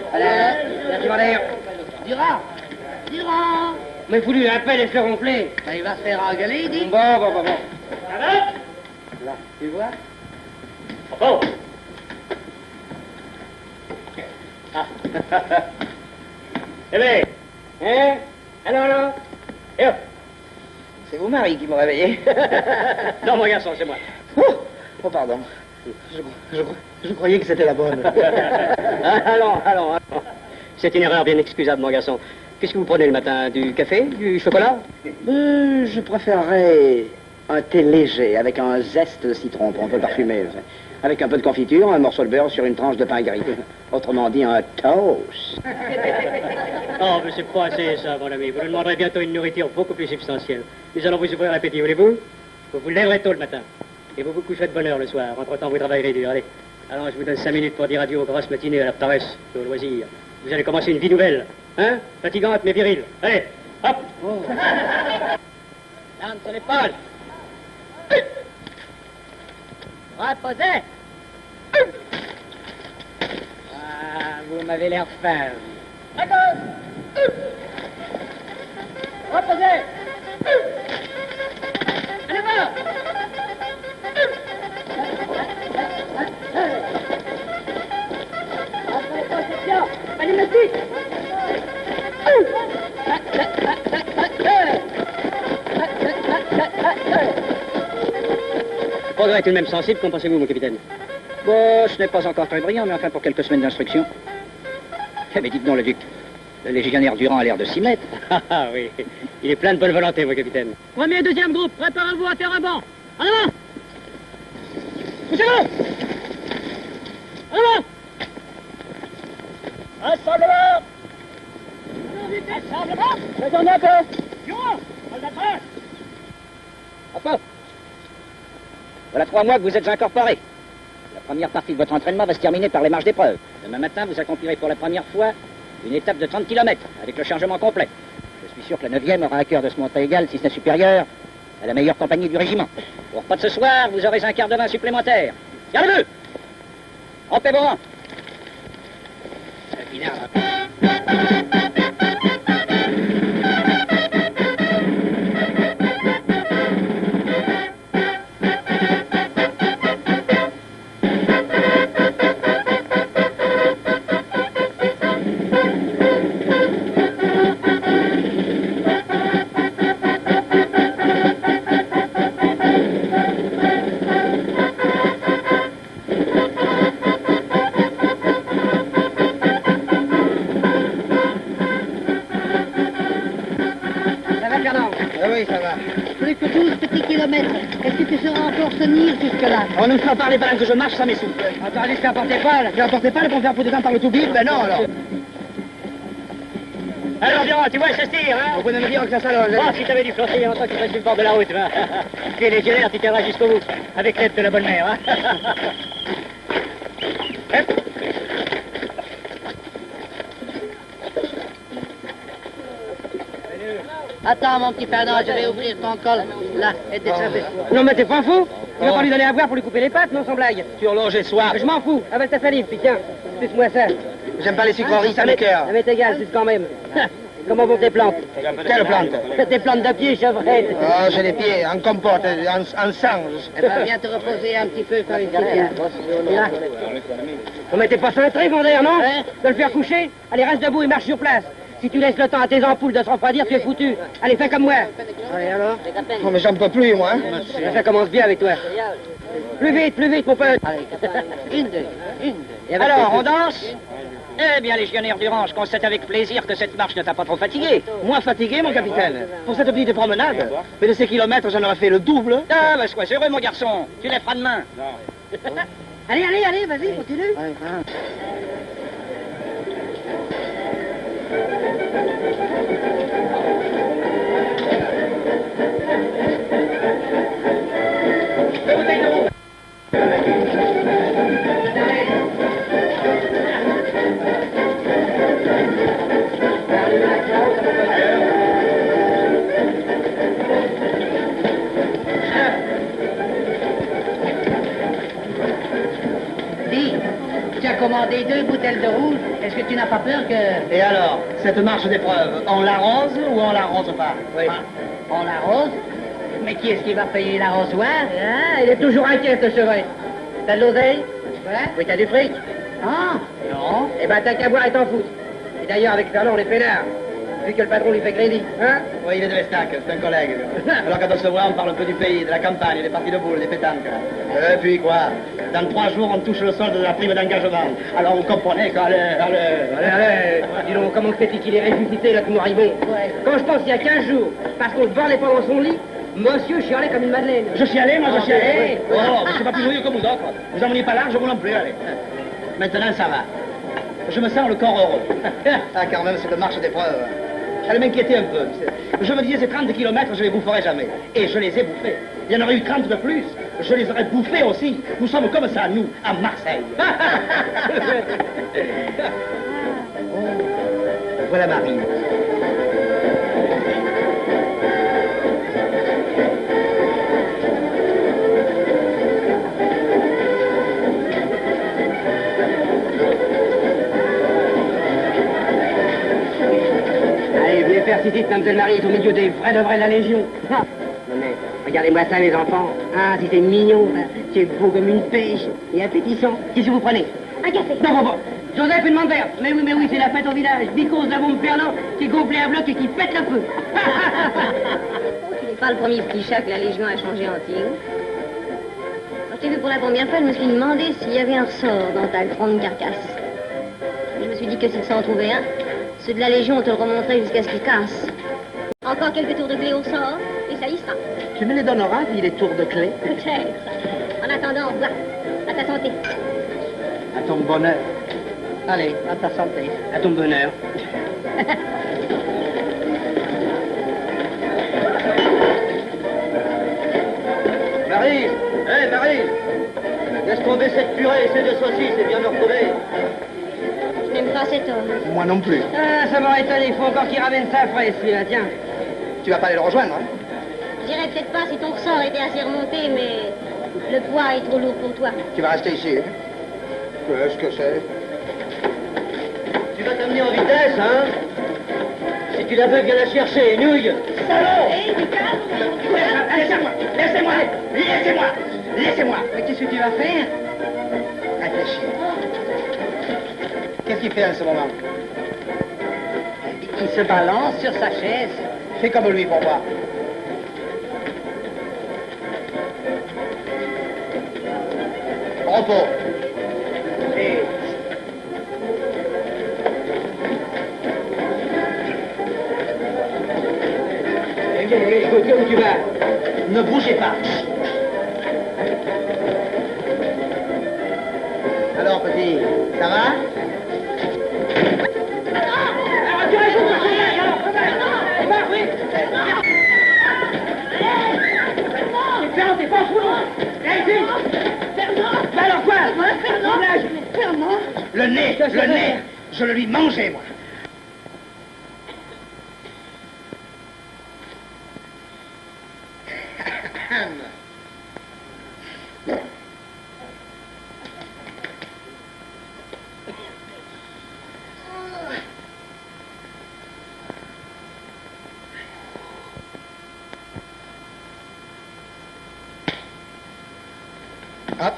Voilà, merci, Valère. Durand. Mais fous-lui un peu, laisse-le ronfler. Ben, il va se faire engueuler, il dit. Bon. Là, tu vois? Bon. Éveille. Hein? Alors. Et hop. C'est vous, Marie, qui me réveillez. Non, mon garçon, c'est moi. Oh, pardon. Je croyais que c'était la bonne. Allons. C'est une erreur bien excusable, mon garçon. Qu'est-ce que vous prenez le matin? Du café? Du chocolat? Je préférerais un thé léger, avec un zeste de citron pour un peu parfumer. Avec un peu de confiture, un morceau de beurre sur une tranche de pain gris. Autrement dit, un toast. Oh, mais c'est pas assez, ça, mon ami. Vous nous demanderez bientôt une nourriture beaucoup plus substantielle. Nous allons vous ouvrir l'appétit, voulez-vous? Vous vous lèverez tôt le matin. Et vous vous coucherez de bonne heure le soir. Entre-temps, vous travaillerez dur. Allez. Alors, je vous donne 5 minutes pour dire adieu aux grosses matinées, à la paresse et au loisir. Vous allez commencer une vie nouvelle. Hein? Fatigante, mais virile. Allez, hop! Oh. L'âme sur l'épaule. Reposez! Ah, vous m'avez l'air fin. D'accord! Reposez! Allez, va! Allez, merci! Le progrès est tout de même sensible, qu'en pensez-vous, mon capitaine? Bon, ce n'est pas encore très brillant, mais enfin pour quelques semaines d'instruction. Eh, mais dites donc, le duc, le légionnaire Durand a l'air de s'y mettre. Ah oui, il est plein de bonne volonté, mon capitaine. Premier et deuxième groupe, préparez-vous à faire un banc. En avant! Poussez-vous! En avant! Rassemblement! Rassemblement! Descendez un peu! Durand! On l'attache! Enfin, voilà 3 mois que vous êtes incorporés. La première partie de votre entraînement va se terminer par les marches d'épreuve. Demain matin, vous accomplirez pour la première fois une étape de 30 km avec le chargement complet. Je suis sûr que la 9e aura à cœur de se montrer égale, si ce n'est supérieur, à la meilleure compagnie du régiment. Pour repas de ce soir, vous aurez un quart de vin supplémentaire. Gardez-le! Rompez vos rangs! Est-ce que tu sauras encore tenir jusque-là? On ne me fera parler pendant que je marche, ça m'essouffle. Attends, allez, je n'apportais pas, là. Je n'apportais pas, là, pour me faire foutre dedans par le tout-bip. Ben non, alors. Alors, Durand, tu vois, ça se tire, hein? Vous pouvez me dire que ça s'allonge. Oh, si t'avais dû flosser il y a longtemps, tu restes sur le bord de la route, va. Tu es légionnaire, tu tiendras jusqu'au bout. Avec l'aide de la bonne mère, hein? Hop. Attends, mon petit Fernand, je vais ouvrir ton col. Là, et descendez. Non, mais t'es pas fou? Tu vas pas lui donner à boire pour lui couper les pattes, non, sans blague? Surlonge et soir. Je m'en fous. Avale ta salive, puis tiens, suce-moi ça. J'aime pas les sucreries, ça m'écoeure. Ça m'est égal, suce quand même. Comment vont tes plantes? Quelle plante? Tes plantes de pied, chevrette. Oh, j'ai les pieds en compote, en sange. Eh ben, viens te reposer un petit peu, faire une petite... Là. Vous mettez pas cintré, Vendère, non? Hein? De le faire coucher? Allez, reste debout et marche sur place. Si tu laisses le temps à tes ampoules de se refroidir, tu es foutu. Allez, fais comme moi. Allez, alors? Oh, mais j'en peux plus, moi. Hein. Ça commence bien avec toi. Plus vite, mon pote. Allez, une, deux. Et alors, on danse? Eh bien, légionnaire Durand, je constate avec plaisir que cette marche ne t'a pas trop fatigué. Moins fatigué, mon capitaine. Pour cette petite promenade. Mais de ces kilomètres, j'en aurais fait le double. Ah, bah, sois heureux, mon garçon. Tu les feras demain. Allez, vas-y, continue. Dis, tu as commandé 2 bouteilles de rouge. Est-ce que tu n'as pas peur que... Et alors, cette marche d'épreuve, on l'arrose ou on l'arrose pas? Oui. On l'arrose? Mais qui est-ce qui va payer l'arrosoir? Ah, il est toujours inquiet, ce chevrette. T'as de l'oseille? Voilà. Oui, t'as du fric? Ah, non. Eh ben, t'as qu'à boire et t'en foutre. Et d'ailleurs, avec Fernand, on est peinard. Vu que le patron lui fait crédit, hein? Oui, il est de l'Estac, c'est un collègue. Alors quand on se voit, on parle un peu du pays, de la campagne, des parties de boules, des pétanques. Et puis quoi? Dans 3 jours, on touche le solde de la prime d'engagement. Alors vous comprenez Allez. Dis donc, comment fait-il qu'il est ressuscité, là, que nous arrivons? Ouais. Quand je pense il y a 15 jours, parce qu'on ne vendait pas dans son lit, monsieur chialait comme une madeleine. Je chialais, moi, je chialais. Ouais. Oh, je suis pas plus joyeux que vous autres. Vous emmenez pas large, vous non plus, allez. Maintenant, ça va. Je me sens le corps heureux. Ah, quand même, c'est de marche d'épreuve. Elle m'inquiétait un peu. Je me disais, ces 30 kilomètres, je les boufferai jamais. Et je les ai bouffés. Il y en aurait eu 30 de plus. Je les aurais bouffés aussi. Nous sommes comme ça, nous, à Marseille. Oh, voilà Marie. Faire visite, Mademoiselle Marie est au milieu des vrais de vrais de la Légion. Non mais, regardez-moi ça, mes enfants. Ah, si c'est mignon, c'est beau comme une pêche et appétissant. Qu'est-ce que vous prenez? Un café. Non, bon. Joseph, une menthe verte. Mais oui, c'est la fête au village. Bicose, la bombe Fernand, qui gonflé à bloc et qui pète le feu. Oh, tu n'es pas le premier petit chat que la Légion a changé en tigre. Quand je t'ai vu pour la première fois, je me suis demandé s'il y avait un ressort dans ta grande carcasse. Je me suis dit que s'il s'en trouvait un, ceux de la Légion, on te le remonterait jusqu'à ce qu'il casse. Encore quelques tours de clé au sort, et ça y sera. Tu me les donneras, puis les tours de clé? Peut-être. En attendant, au revoir. À ta santé. À ton bonheur. Allez, à ta santé. À ton bonheur. Marie! Hé, Marie! Laisse tomber cette purée, essaie de saucisses et viens me retrouver. Je n'aime pas cet homme. Moi non plus. Ah, ça m'aurait étonné, il faut encore qu'il ramène ça frais, celui-là, tiens. Tu vas pas aller le rejoindre, hein? Je dirais peut-être pas si ton ressort était assez remonté, mais le poids est trop lourd pour toi. Tu vas rester ici. Qu'est-ce que c'est? Tu vas t'amener en vitesse, hein? Si tu la veux, viens la chercher, nouille! Salaud! Laissez-moi! Mais qu'est-ce que tu vas faire? Réfléchis. Qu'est-ce qu'il fait en ce moment? Il se balance sur sa chaise. Fais comme lui pour voir. Repos. Et... Écoute, où tu vas? Ne bougez pas! Alors, petit, ça va? Le nez! Je le lui mangeais, moi! Hop.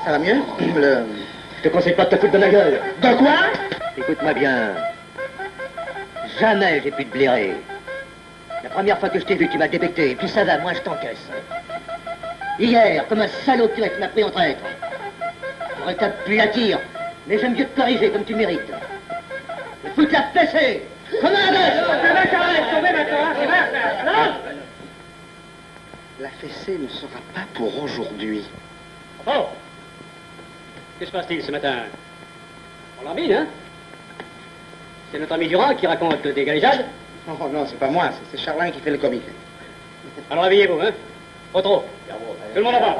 Ça va mieux? Je te conseille pas de te foutre de ma gueule. De quoi? Écoute-moi bien. Jamais j'ai pu te blairer. La première fois que je t'ai vu, tu m'as débecté. Et puis ça va, moi je t'encaisse. Hier, comme un salaud, tu m'as pris en traître. J'aurais t'applatir, mais j'aime mieux te corriger comme tu mérites. Je fous la fessée, comme un La fessée ne sera pas pour aujourd'hui. Oh! Que se passe-t-il ce matin? On l'embine, hein? C'est notre ami Durand qui raconte des galéjades? Oh non, c'est pas moi, c'est Charlin qui fait le comité. Alors habillez-vous, hein? Pas trop. Tout le monde en bas.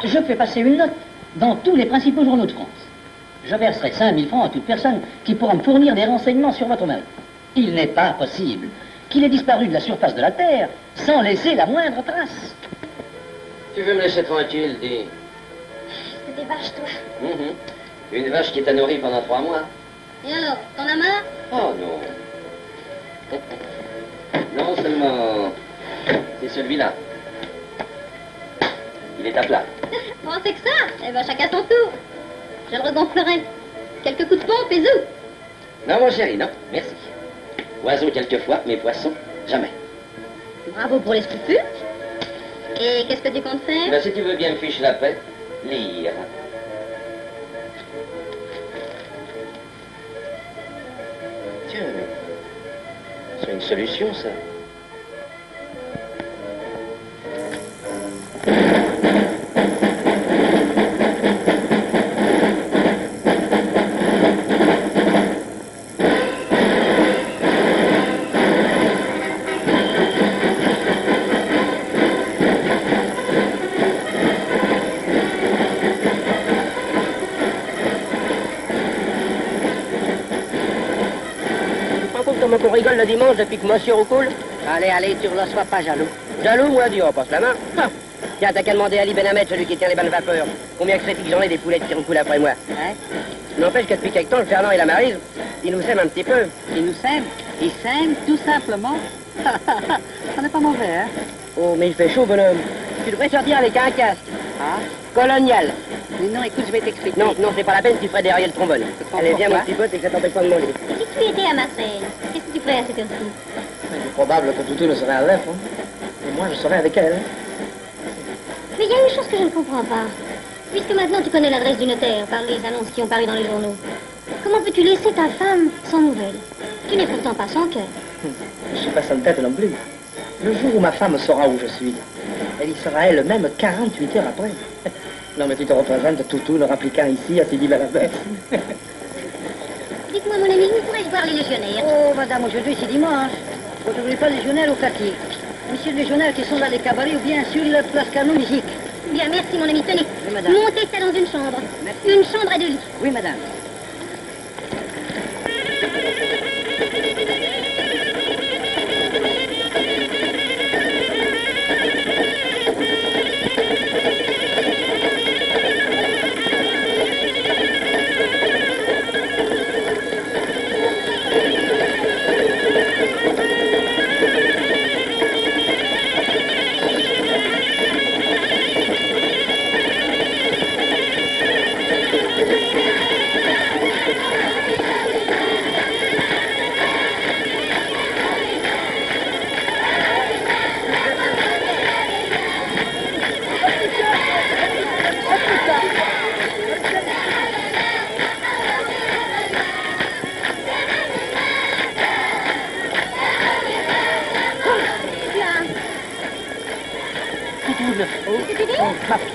Je fais passer une note dans tous les principaux journaux de France. Je verserai 5000 francs à toute personne qui pourra me fournir des renseignements sur votre mari. Il n'est pas possible qu'il ait disparu de la surface de la Terre sans laisser la moindre trace. Tu veux me laisser tranquille, dis. C'est des vaches, toi. Une vache qui t'a nourri pendant 3 mois. Et alors, t'en as marre? Oh non. Non seulement... C'est celui-là. Il est à plat. Oh, c'est que ça? Eh ben, chacun son tour. Je le regonflerai. Quelques coups de pompe et zou. Non, mon chéri, non. Merci. Oiseau quelquefois, mais poisson, jamais. Bravo pour les scrupules. Et qu'est-ce que tu comptes faire? Ben, si tu veux bien me fiche la paix, lire. Tiens, c'est une solution, ça. Comment qu'on rigole le dimanche depuis que monsieur roucoule? Allez, allez, tu ne sois pas jaloux. Jaloux, moi, dis, on passe la main. Ah. Tiens, t'as qu'à demander à Ali Benhamed, celui qui tient les bonnes vapeurs. Combien que serait-il que j'en ai des poulettes qui roucoulent après moi? Hein? N'empêche que depuis quelque temps, le Fernand et la Maryse, ils nous s'aiment un petit peu. Il nous sème. Il sème, tout simplement. Ça n'est pas mauvais, hein? Oh, mais il fait chaud, bonhomme. Tu devrais sortir avec un casque. Ah? Colonial. Mais non, écoute, je vais t'expliquer. Non, non, c'est pas la peine, tu ferais derrière le trombone. Allez, viens, mon petit pote, et que ça t'empêche pas de manger. Et si tu étais à Marseille, qu'est-ce que tu ferais à cette heure-ci? Il est probable que Toutou ne serait à l'œuf, hein. Et moi, je serais avec elle. Mais il y a une chose que je ne comprends pas. Puisque maintenant tu connais l'adresse du notaire par les annonces qui ont paru dans les journaux, comment peux-tu laisser ta femme sans nouvelles? Tu n'es pourtant pas sans cœur. Je suis pas sans tête non plus. Le jour où ma femme saura où je suis, elle y sera elle-même 48 heures après. Non, mais tu te représentes Toutou le rappliquant ici à Sylvie Balabès. Dites-moi, mon ami, où pourrais-je voir les légionnaires? Oh, madame, aujourd'hui c'est dimanche. Vous ne trouvez pas légionnaire au quartier. Monsieur le légionnaire qui sont dans les cabarets ou bien sur la place Carnot Musique. Bien, merci, mon ami. Tenez, Oui, madame. montez ça dans une chambre. Merci. Une chambre à 2 lits. Oui, madame.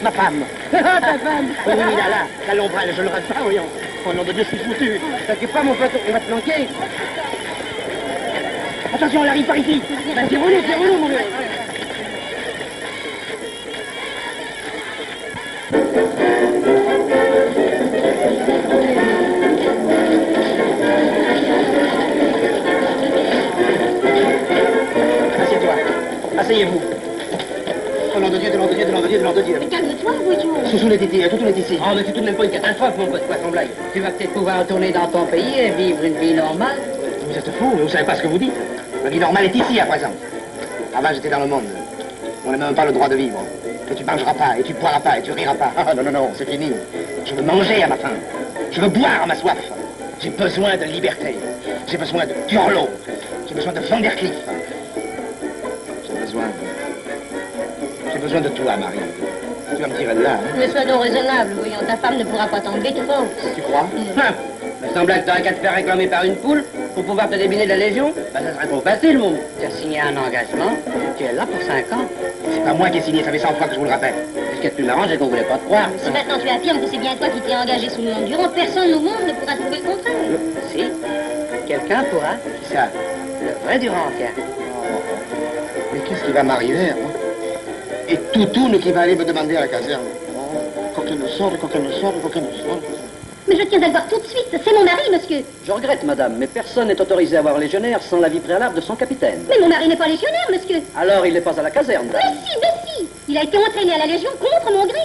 Ma femme. Ta femme. Oui, là, l'ombrelle, je le rate pas, voyons. Au nom de Dieu, je suis foutu. T'inquiète pas, mon pote, on va te planquer. Attention, elle arrive par ici. C'est relou, mon gars. Assieds-toi. Asseyez-vous. Au nom de Dieu, de nom de Dieu, de nom de Dieu, de nom de Dieu. Mais calme-toi, voyons. Toutou est ici, Toutou est ici. Oh, mais c'est tout de même pas une catastrophe, mon pote, quoi qu'on blague. Tu vas peut-être pouvoir retourner dans ton pays et vivre une vie normale. Vous êtes fou, vous savez pas ce que vous dites. La vie normale est ici, à présent. Avant, j'étais dans le monde. On n'a même pas le droit de vivre. Et tu mangeras pas, et tu boiras pas, et tu riras pas. Ah, non, non, non, c'est fini. Je veux manger à ma faim. Je veux boire à ma soif. J'ai besoin de liberté. J'ai besoin de Turlot. J'ai besoin de Van der Cliff. J'ai besoin de toi, Marie. Tu vas me tirer de là, hein? Mais sois donc raisonnable, voyons. Ta femme ne pourra pas t'enlever trop. Tu crois? Mais sans blague, t'aurais qu'à te faire réclamer par une poule pour pouvoir te débiner de la Légion. Bah, ça serait trop facile, mon. Tu as signé un engagement. Tu es là pour 5 ans. C'est pas moi qui ai signé, ça fait 100 fois que je vous le rappelle. Ce qui est le plus marrant, c'est qu'on voulait pas te croire. Si maintenant tu affirmes que c'est bien toi qui t'es engagé sous le nom Durand, personne au monde ne pourra trouver le contraire. Si. Quelqu'un pourra. Qui ça? Le vrai Durand, tiens. Mais qu'est-ce qui va m'arriver, moi? Et Toutoune qui va aller me demander à la caserne. Quand elle me sort, quand elle me sort, quand elle me sort. Mais Mais je tiens à le voir tout de suite. C'est mon mari, monsieur. Je regrette, madame, mais personne n'est autorisé à voir un légionnaire sans l'avis préalable de son capitaine. Mais mon mari n'est pas légionnaire, monsieur. Alors il n'est pas à la caserne, dame. Mais si. Il a été entraîné à la Légion contre mon gré.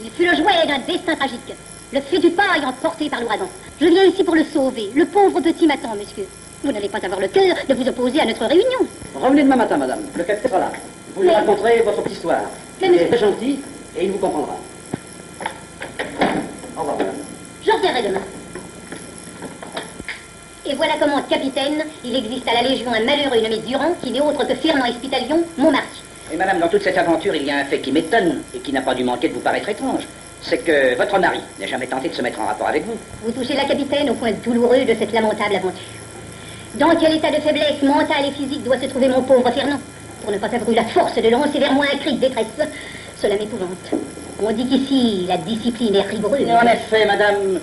Il fut le jouet d'un destin tragique. Le fait du pas ayant porté par l'ouragan. Je viens ici pour le sauver. Le pauvre petit m'attend, monsieur. Vous n'allez pas avoir le cœur de vous opposer à notre réunion. Revenez demain matin, madame. Le capitaine sera là. Vous lui raconterez votre petite histoire. Il est très gentil et il vous comprendra. Au revoir, madame. Je reviendrai demain. Et voilà comment, capitaine, il existe à la Légion un malheureux nommé Durand qui n'est autre que Fernand Espitalion, mon mari. Et madame, dans toute cette aventure, il y a un fait qui m'étonne et qui n'a pas dû manquer de vous paraître étrange. C'est que votre mari n'a jamais tenté de se mettre en rapport avec vous. Vous touchez la capitaine au point douloureux de cette lamentable aventure. Dans quel état de faiblesse mentale et physique doit se trouver mon pauvre Fernand pour ne pas avoir eu la force de lancer vers moi un cri de détresse? Cela m'épouvante. On dit qu'ici, la discipline est rigoureuse. En effet, madame.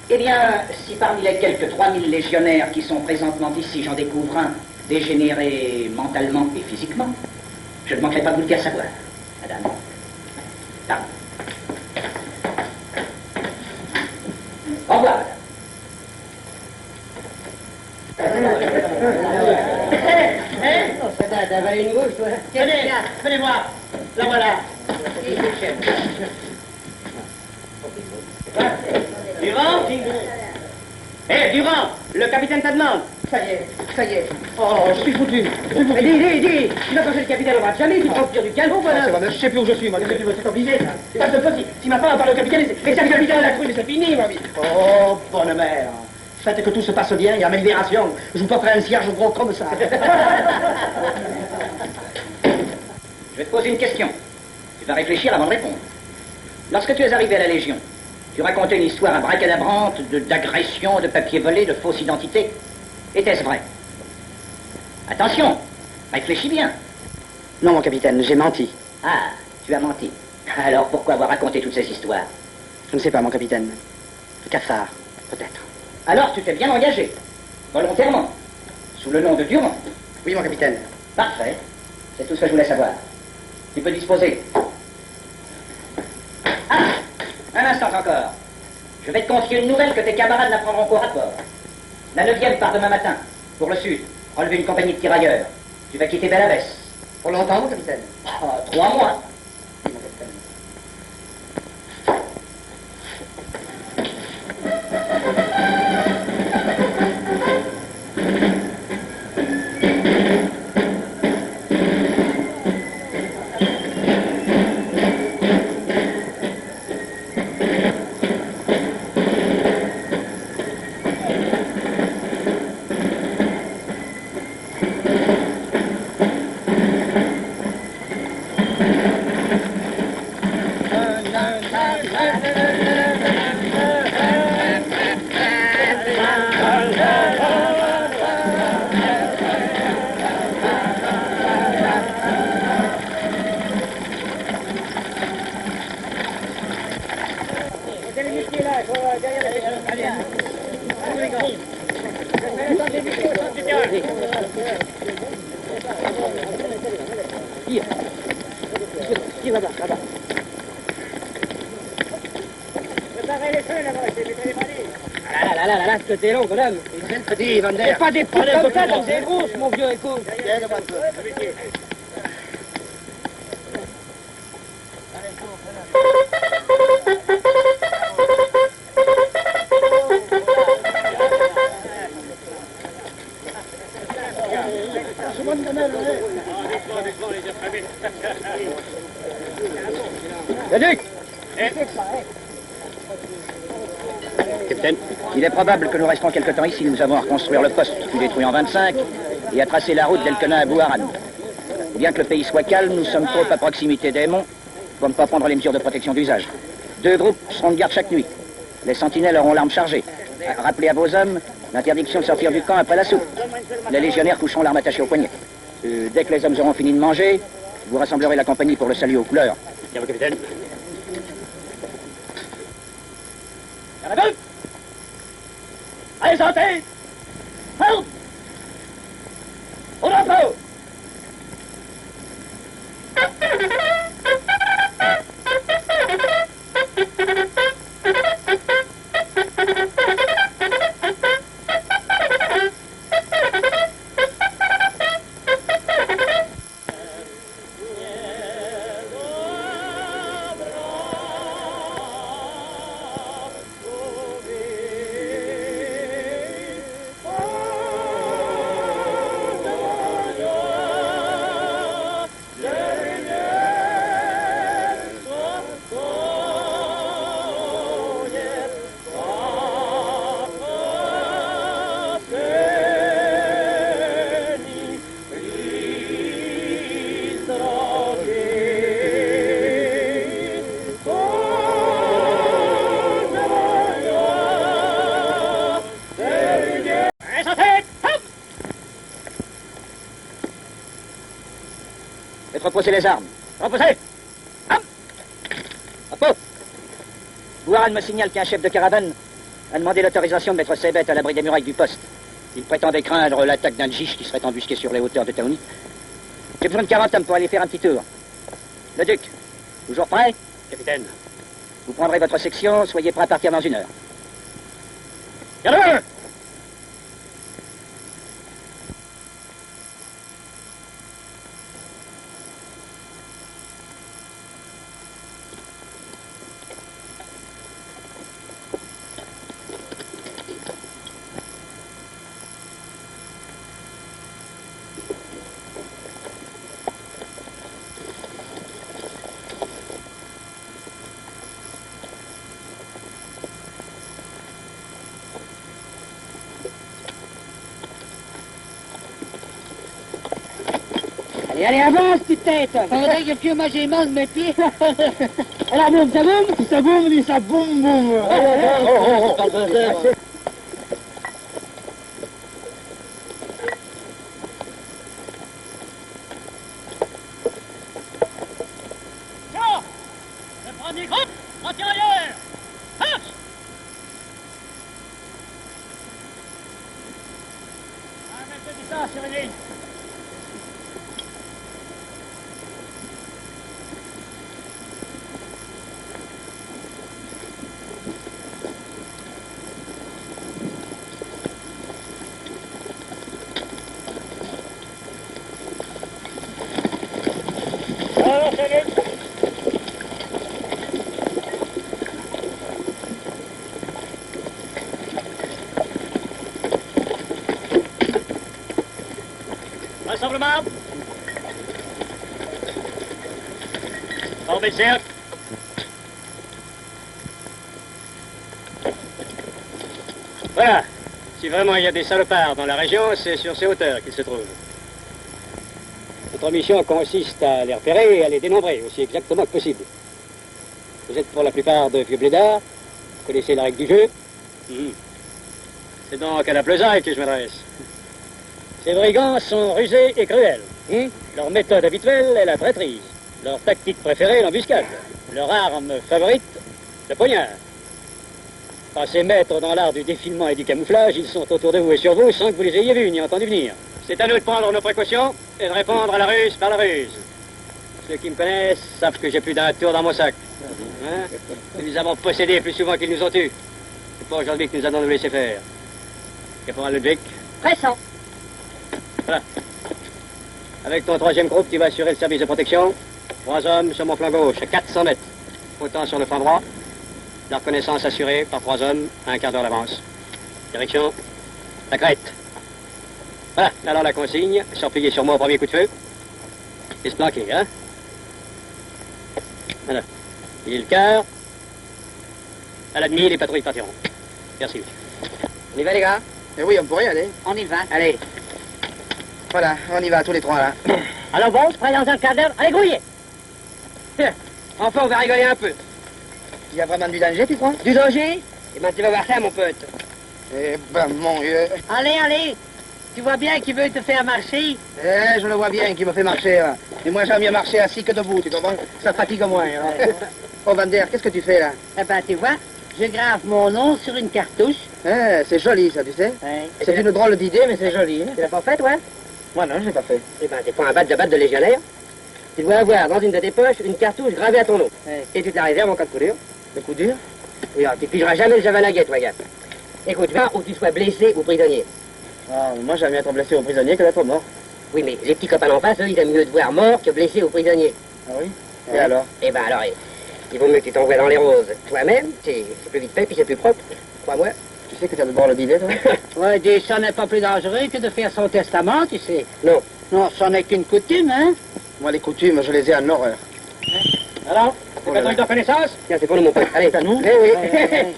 Eh bien, si parmi les quelques 3000 légionnaires qui sont présentement ici, j'en découvre un dégénéré mentalement et physiquement, je ne manquerai pas de vous le faire savoir, madame. Pardon. Au revoir, madame. T'as avalé une gauche, toi? Venez voir. La voilà. Durand? Hé, Durand, le capitaine te demande. Ça y est. Oh, je suis foutu. Mais dis, tu vas passer le capitaine au bras de jamais, tu te retires du canot, voilà. C'est vrai, je sais plus où je suis, moi. C'est obligé, ça. C'est pas de faute. Si ma femme parle au capitaine, c'est le capitaine de la crue, mais c'est fini, ma vie. Oh, bonne mère. Faites que tout se passe bien, il y a ma libération. Je vous porterai un cierge gros comme ça. Je vais te poser une question. Tu vas réfléchir avant de répondre. Lorsque tu es arrivé à la Légion, tu racontais une histoire abracadabrante d'agression, de papiers volés, de fausses identités. Était-ce vrai? Attention, réfléchis bien. Non, mon capitaine, j'ai menti. Ah, tu as menti. Alors pourquoi avoir raconté toutes ces histoires? Je ne sais pas, mon capitaine. Le cafard, peut-être. Alors tu t'es bien engagé, volontairement, sous le nom de Durand. Oui, mon capitaine. Parfait, c'est tout ce que je voulais savoir. Tu peux disposer. Ah, un instant encore. Je vais te confier une nouvelle que tes camarades n'apprendront qu'au rapport. La 9e part demain matin, pour le sud, relever une compagnie de tirailleurs. Tu vas quitter Bellavès. Pour longtemps, mon capitaine? 3 mois. Oui, mon capitaine. Là, c'était long, quand même. Petit, Van der. Pas des poules comme ça dans des grosses, mon vieux, écoute. Capitaine, il est probable que nous resterons quelque temps ici. Nous avons à reconstruire le poste qui fut détruit en 25 et à tracer la route d'Elkena à Bouharan. Bien que le pays soit calme, nous sommes trop à proximité des monts pour ne pas prendre les mesures de protection d'usage. 2 groupes seront de garde chaque nuit. Les sentinelles auront l'arme chargée. Rappelez à vos hommes l'interdiction de sortir du camp après la soupe. Les légionnaires coucheront l'arme attachée au poignet. Dès que les hommes auront fini de manger, vous rassemblerez la compagnie pour le salut aux couleurs. Bien, mon capitaine. Allez, santé! Halt! Au repos! reposez les armes. Reposez! Hop! Repos! Bouharan me signale qu'un chef de caravane a demandé l'autorisation de mettre ses bêtes à l'abri des murailles du poste. Il prétendait craindre l'attaque d'un djich qui serait embusqué sur les hauteurs de Taouni. J'ai besoin de 40 hommes pour aller faire un petit tour. Le duc, toujours prêt? Capitaine. Vous prendrez votre section, soyez prêt à partir dans 1 heure. Gardez-le! Allez, avance, petite tête. Faudrait que moi j'ai mal de mes pieds. Alors, boum, ça boum? Ça boum, dit ça boum, boum. Le premier groupe, en tirailleur! Marche! Un mètre de distance sur une ligne. Alors, c'est vite. Rassemblement. Formez le cercle. Voilà. Si vraiment il y a des salopards dans la région, c'est sur ces hauteurs qu'ils se trouvent. Notre mission consiste à les repérer et à les dénombrer aussi exactement que possible. Vous êtes pour la plupart de vieux blédards, vous connaissez la règle du jeu. C'est donc à la plaisaille que je m'adresse. Ces brigands sont rusés et cruels. Leur méthode habituelle est la traîtrise. Leur tactique préférée, l'embuscade. Leur arme favorite, le poignard. Passés maîtres dans l'art du défilement et du camouflage, ils sont autour de vous et sur vous sans que vous les ayez vus ni entendus venir. C'est à nous de prendre nos précautions et de répondre à la ruse par la ruse. Ceux qui me connaissent savent que j'ai plus d'un tour dans mon sac. Hein? Nous les avons possédés plus souvent qu'ils nous ont eus. C'est pas aujourd'hui que nous allons nous laisser faire. Caporal Ludwig. Pressant. Voilà. Avec ton 3e groupe, tu vas assurer le service de protection. 3 hommes sur mon flanc gauche, à 400 mètres. Autant sur le flanc droit. La reconnaissance assurée par 3 hommes à 1/4 d'heure d'avance. Direction, la crête. Voilà, alors la consigne, s'appuyer sur moi au premier coup de feu. Et se planquer, hein? Voilà. Et le quart. À la demi, les patrouilles partiront. Merci. On y va, les gars? Eh oui, on pourrait y aller. On y va. Allez. Voilà, on y va, tous les 3, là. Alors bon, on se prend dans un quart d'heure. Allez, grouillez. Tiens, enfin, on va rigoler un peu. Il y a vraiment du danger, tu crois? Du danger? Eh ben, tu vas voir ça, mon pote. Eh ben, mon Dieu. Allez, allez. Tu vois bien qu'il veut te faire marcher. Eh, je le vois bien, qu'il me fait marcher, là. Et moi, j'aime mieux marcher assis que debout, tu comprends? Ça fatigue moins, hein. Oh, Vander, qu'est-ce que tu fais, là? Eh ben, tu vois, je grave mon nom sur une cartouche. Eh, c'est joli, ça, tu sais. Ouais. C'est une drôle d'idée, mais c'est joli, hein. Tu l'as pas fait, toi? Moi, non, je l'ai pas fait. Eh ben, tu prends un badge de légionnaire. Tu dois avoir dans une de tes poches une cartouche gravée à ton nom. Ouais. Et tu te la réserves en cas de coup dur. Le coup dur? Oui, alors, tu pigeras jamais le javanaguet, toi, gars. Écoute, va où tu sois blessé ou prisonnier. Ah, moi, j'aime mieux être blessé au prisonnier que d'être mort. Oui, mais les petits copains en face, eux, ils aiment mieux te voir mort que blessé ou prisonnier. Ah oui? Et alors? Eh ben alors, il vaut mieux que tu t'envoies dans les roses toi-même, c'est plus vite fait, puis c'est plus propre, crois-moi. Tu sais que t'as de bord le bidet, toi? Ouais, dis, ça n'est pas plus dangereux que de faire son testament, tu sais. Non. Non, ça n'est qu'une coutume, hein. Moi, les coutumes, je les ai en horreur. Alors, Oh c'est là pas là. de reconnaissance? Tiens, c'est pour nous, mon pote. Allez, à nous? Eh oui. Ouais.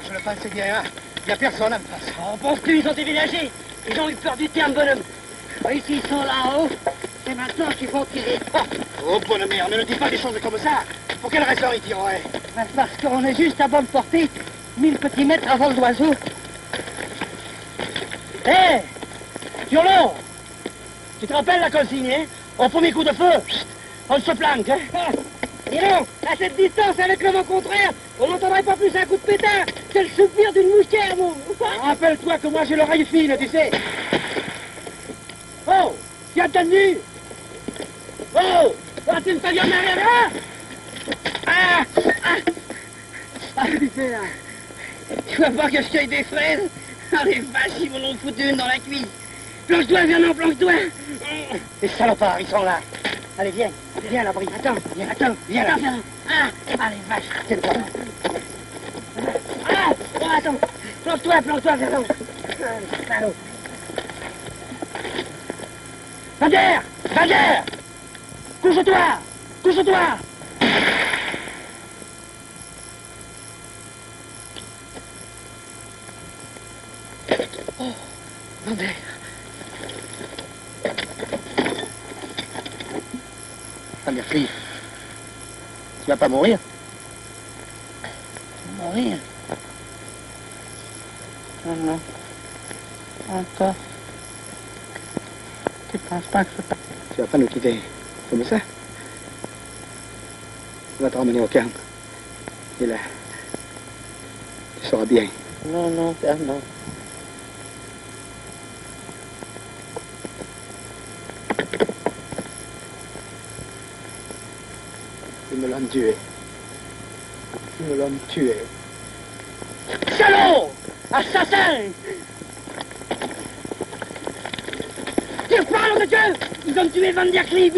Je le passe bien, hein. Il n'y a personne en face. On pense plus, ils ont déménagé. Ils ont eu peur du terme, bonhomme. Ici, ils sont là-haut. C'est maintenant qu'il faut tirer. Oh, bonne mère, ne dis pas des choses comme ça. Pour quelle raison ils tireraient? Parce qu'on est juste à bonne portée. 1000 petits mètres à vol d'oiseau. Hé, Violon, tu te rappelles la consigne, hein? Au premier coup de feu, chut, on se planque, hein? Dis donc, à cette distance, avec le vent contraire, on n'entendrait pas plus un coup de pétard. C'est le soupir d'une moustière, mon. Rappelle-toi que moi j'ai l'oreille fine, tu sais. Oh, tu as entendu? Oh, tu me fais bien derrière là? Putain, là. Tu vois pas que je cueille des fraises? Ah, les vaches, ils m'en ont foutu une dans la cuisse. Planche-toi, Vernon, planche-toi. Les salopards, ils sont là. Allez, viens, viens, l'abri. Attends, viens là. Allez, vache, tiens-toi. Attends, planche-toi, Vernon. Allez, salaud. Vader! Couche-toi! Oh, Vader. Ah, ma fille, tu vas pas mourir? Mourir? Non. Encore. Tu penses pas que tu vas pas nous quitter comme ça? On va te ramener au camp. Et là, tu seras bien. Non, père, non. Ils me l'ont tué. Salaud! Assassin! Tire pas, nom de Dieu! Ils ont tué Van der Klief!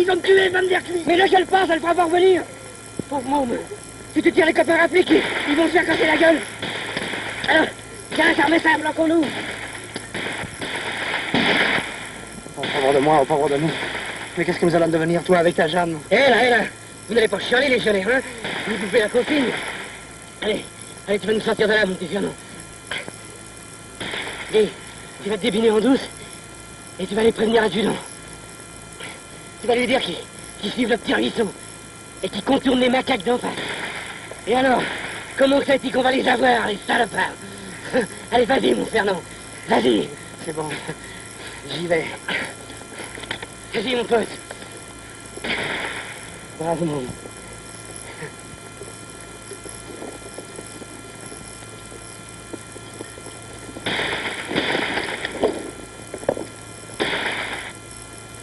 Mais là, je le passe, elle va pas revenir! Pauvre môme! Si tu tires les copains appliqués, ils vont se faire casser la gueule! Alors, tiens, fermez ça, bloquons-nous! Oh, pauvre de moi, oh, pauvre de nous! Mais qu'est-ce que nous allons devenir, toi, avec ta Jeanne? Hé là! Vous n'allez pas chialer, les jeunes, hein? Vous bouffez la consigne! Allez, tu vas nous sortir de là, mon petit Fernand! Dis, tu vas te débiner en douce et tu vas aller prévenir l'adjudant. Tu vas lui dire qu'il suive le petit ruisseau et qu'il contourne les macaques d'en face. Et alors, comment ça dit qu'on va les avoir, les salopards? Allez, vas-y, mon Fernand, vas-y. C'est bon, j'y vais. Vas-y, mon pote. Bravo, mon.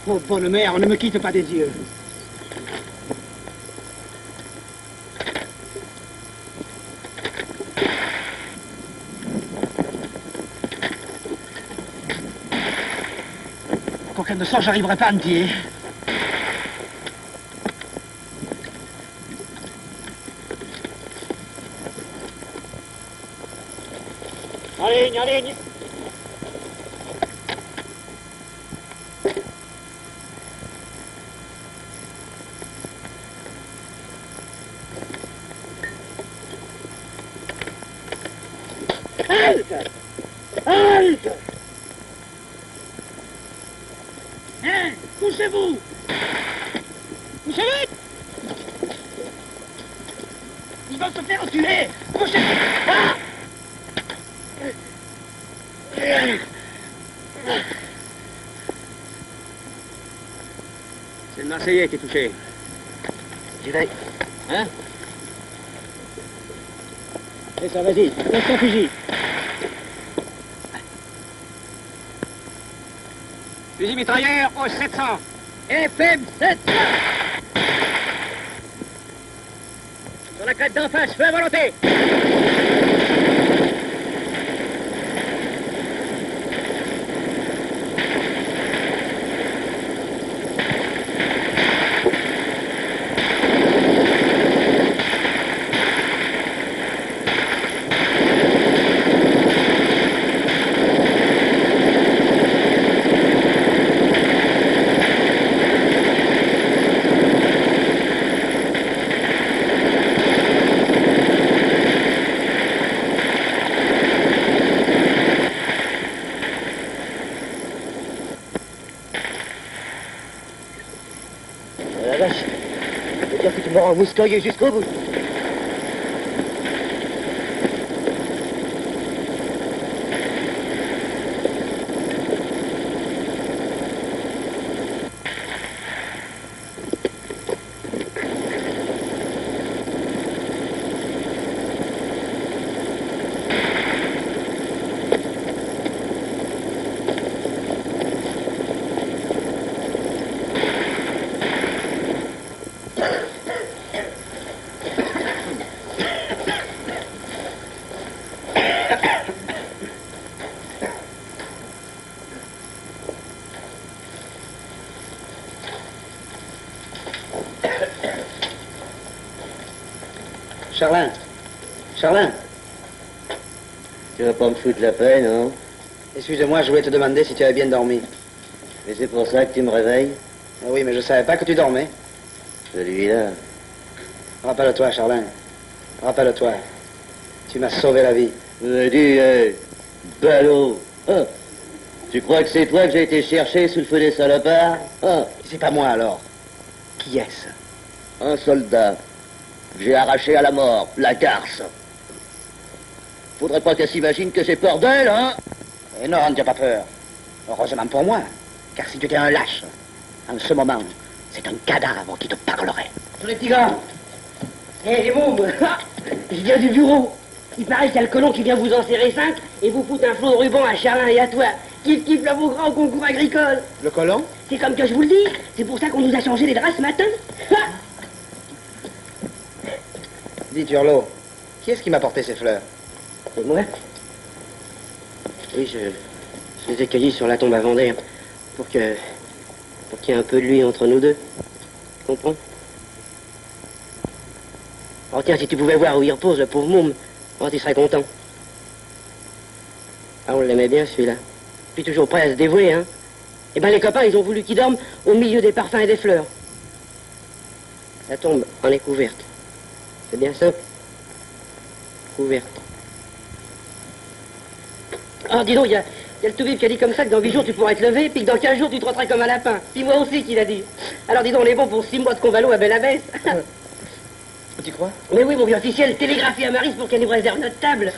Oh, bonne mère, ne me quitte pas des yeux. Pour qu'elle ne sorte, j'arriverai pas à me pied. En ligne. Halte! Hein? Couchez-vous! Couchez vite! Ils vont se faire tuer! Couchez-vous! Ah! C'est le Marseillais qui est touché. J'y vais. Hein? C'est ça, vas-y, laisse ton fusil. Fusil mitrailleur au 700. FM 700. Sur la crête d'en face, feu à volonté. En mousquerier jusqu'au bout. Charlin. Charlin. Tu vas pas me foutre la paix, non? Excuse-moi, je voulais te demander si tu avais bien dormi. Et c'est pour ça que tu me réveilles? Ah oui, mais je savais pas que tu dormais. Celui-là. Rappelle-toi, Charlin. Rappelle-toi. Tu m'as sauvé la vie. Dis, ballot. Ah. Tu crois que c'est toi que j'ai été chercher sous le feu des salopards? Ah. C'est pas moi, alors. Qui est-ce? Un soldat. J'ai arraché à la mort, la garce. Faudrait pas qu'elle s'imagine que j'ai peur d'elle, hein? Et non, n'as pas peur. Heureusement pour moi. Car si tu étais un lâche, en ce moment, c'est un cadavre qui te parlerait. Tous les petits gars. Hé, les mômes. Je viens du bureau. Il paraît qu'il y a le colon qui vient vous en serrer 5 et vous foutre un flot de ruban à Charlin et à toi. Kiff là vos grands concours agricoles. Le colon? C'est comme que je vous le dis. C'est pour ça qu'on nous a changé les draps ce matin. Dis, Turlot, qui est-ce qui m'a porté ces fleurs? C'est moi. Oui, je les ai cueillis sur la tombe à Vendée pour qu'il y ait un peu de lui entre nous deux. Tu comprends? Oh tiens, si tu pouvais voir où il repose, le pauvre môme, oh, tu serais content. Ah, on l'aimait bien, celui-là. Puis toujours prêt à se dévouer, hein. Eh ben, les copains, ils ont voulu qu'il dorme au milieu des parfums et des fleurs. La tombe en est couverte. C'est bien simple. Couverte. Ah, dis donc, il y a le toubib qui a dit comme ça que dans 8 jours, tu pourrais te lever, puis que dans 15 jours, tu trotterais comme un lapin. Puis moi aussi, qu'il a dit. Alors, dis donc, on est bon pour 6 mois de convalo à Belle-Abbesse. Tu crois? Mais oui, mon vieux officiel, télégraphie à Maris pour qu'elle nous réserve notre table.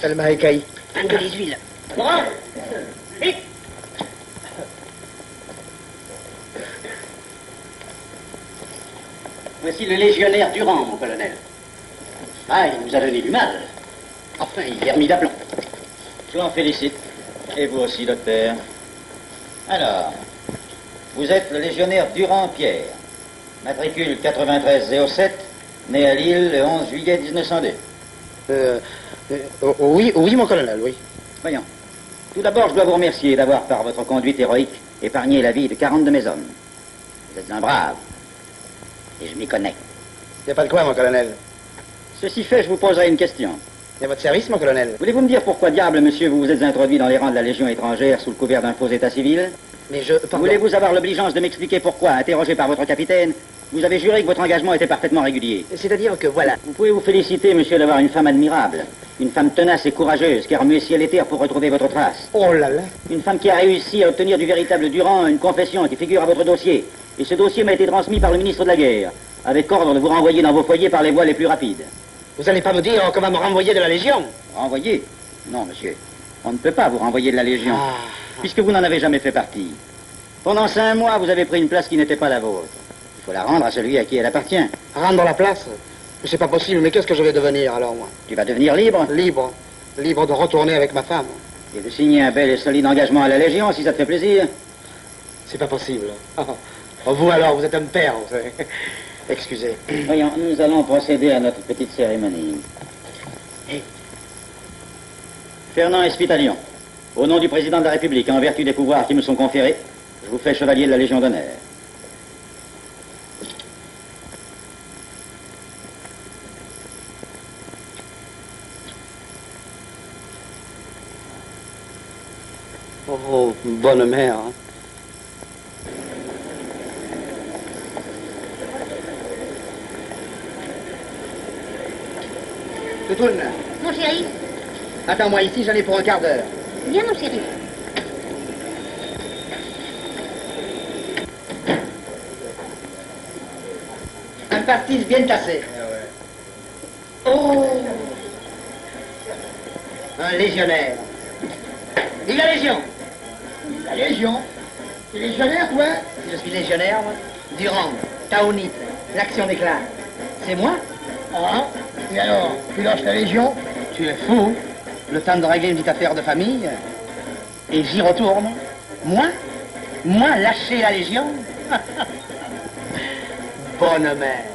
Elle m'a écaillé. Un de les huiles. Laurent! Vite! Voici le légionnaire Durand, mon colonel. Ah, il nous a donné du mal. Enfin, il est remis d'aplomb. Je l'en félicite. Et vous aussi, docteur. Alors, vous êtes le légionnaire Durand-Pierre, matricule 93-07, né à Lille le 11 juillet 1902. Oui, mon colonel, oui. Voyons. Tout d'abord, je dois vous remercier d'avoir, par votre conduite héroïque, épargné la vie de 40 de mes hommes. Vous êtes un brave. Et je m'y connais. Il n'y a pas de quoi, mon colonel. Ceci fait, je vous poserai une question. Et votre service, mon colonel? Voulez-vous me dire pourquoi diable, monsieur, vous vous êtes introduit dans les rangs de la Légion étrangère sous le couvert d'un faux état civil? Mais je... Pardon. Voulez-vous avoir l'obligeance de m'expliquer pourquoi, interrogé par votre capitaine, vous avez juré que votre engagement était parfaitement régulier? C'est-à-dire que, voilà... Vous pouvez vous féliciter, monsieur, d'avoir une femme admirable. Une femme tenace et courageuse qui a remué ciel et terre pour retrouver votre trace. Oh là là! Une femme qui a réussi à obtenir du véritable Durand une confession qui figure à votre dossier. Et ce dossier m'a été transmis par le ministre de la Guerre, avec ordre de vous renvoyer dans vos foyers par les voies les plus rapides. Vous allez pas me dire comment me renvoyer de la Légion? Renvoyer? Non, monsieur. On ne peut pas vous renvoyer de la Légion, puisque vous n'en avez jamais fait partie. Pendant 5 mois, vous avez pris une place qui n'était pas la vôtre. Il faut la rendre à celui à qui elle appartient. Rendre la place? C'est pas possible, mais qu'est-ce que je vais devenir, alors, moi? Tu vas devenir libre? Libre. Libre de retourner avec ma femme. Et de signer un bel et solide engagement à la Légion, si ça te fait plaisir. C'est pas possible. Oh, vous, alors, vous êtes un père, vous savez. Excusez. Voyons, nous allons procéder à notre petite cérémonie. Fernand Espitalion, au nom du président de la République, en vertu des pouvoirs qui me sont conférés, je vous fais chevalier de la Légion d'honneur. Oh, bonne mère. Hein. Toutoune. Mon chéri. Attends-moi ici, j'en ai pour un quart d'heure. Viens, mon chéri. Un pastis bien tassé. Oh! Un légionnaire. Vive la Légion! La Légion? Tu es légionnaire, toi? Je suis légionnaire, moi. Durand, Taounite, l'action d'éclat. C'est moi? Ah, et alors, tu lâches la Légion? Tu es fou. Le temps de régler une petite affaire de famille. Et j'y retourne. Moi? Moi, lâcher la Légion? Bonne mère.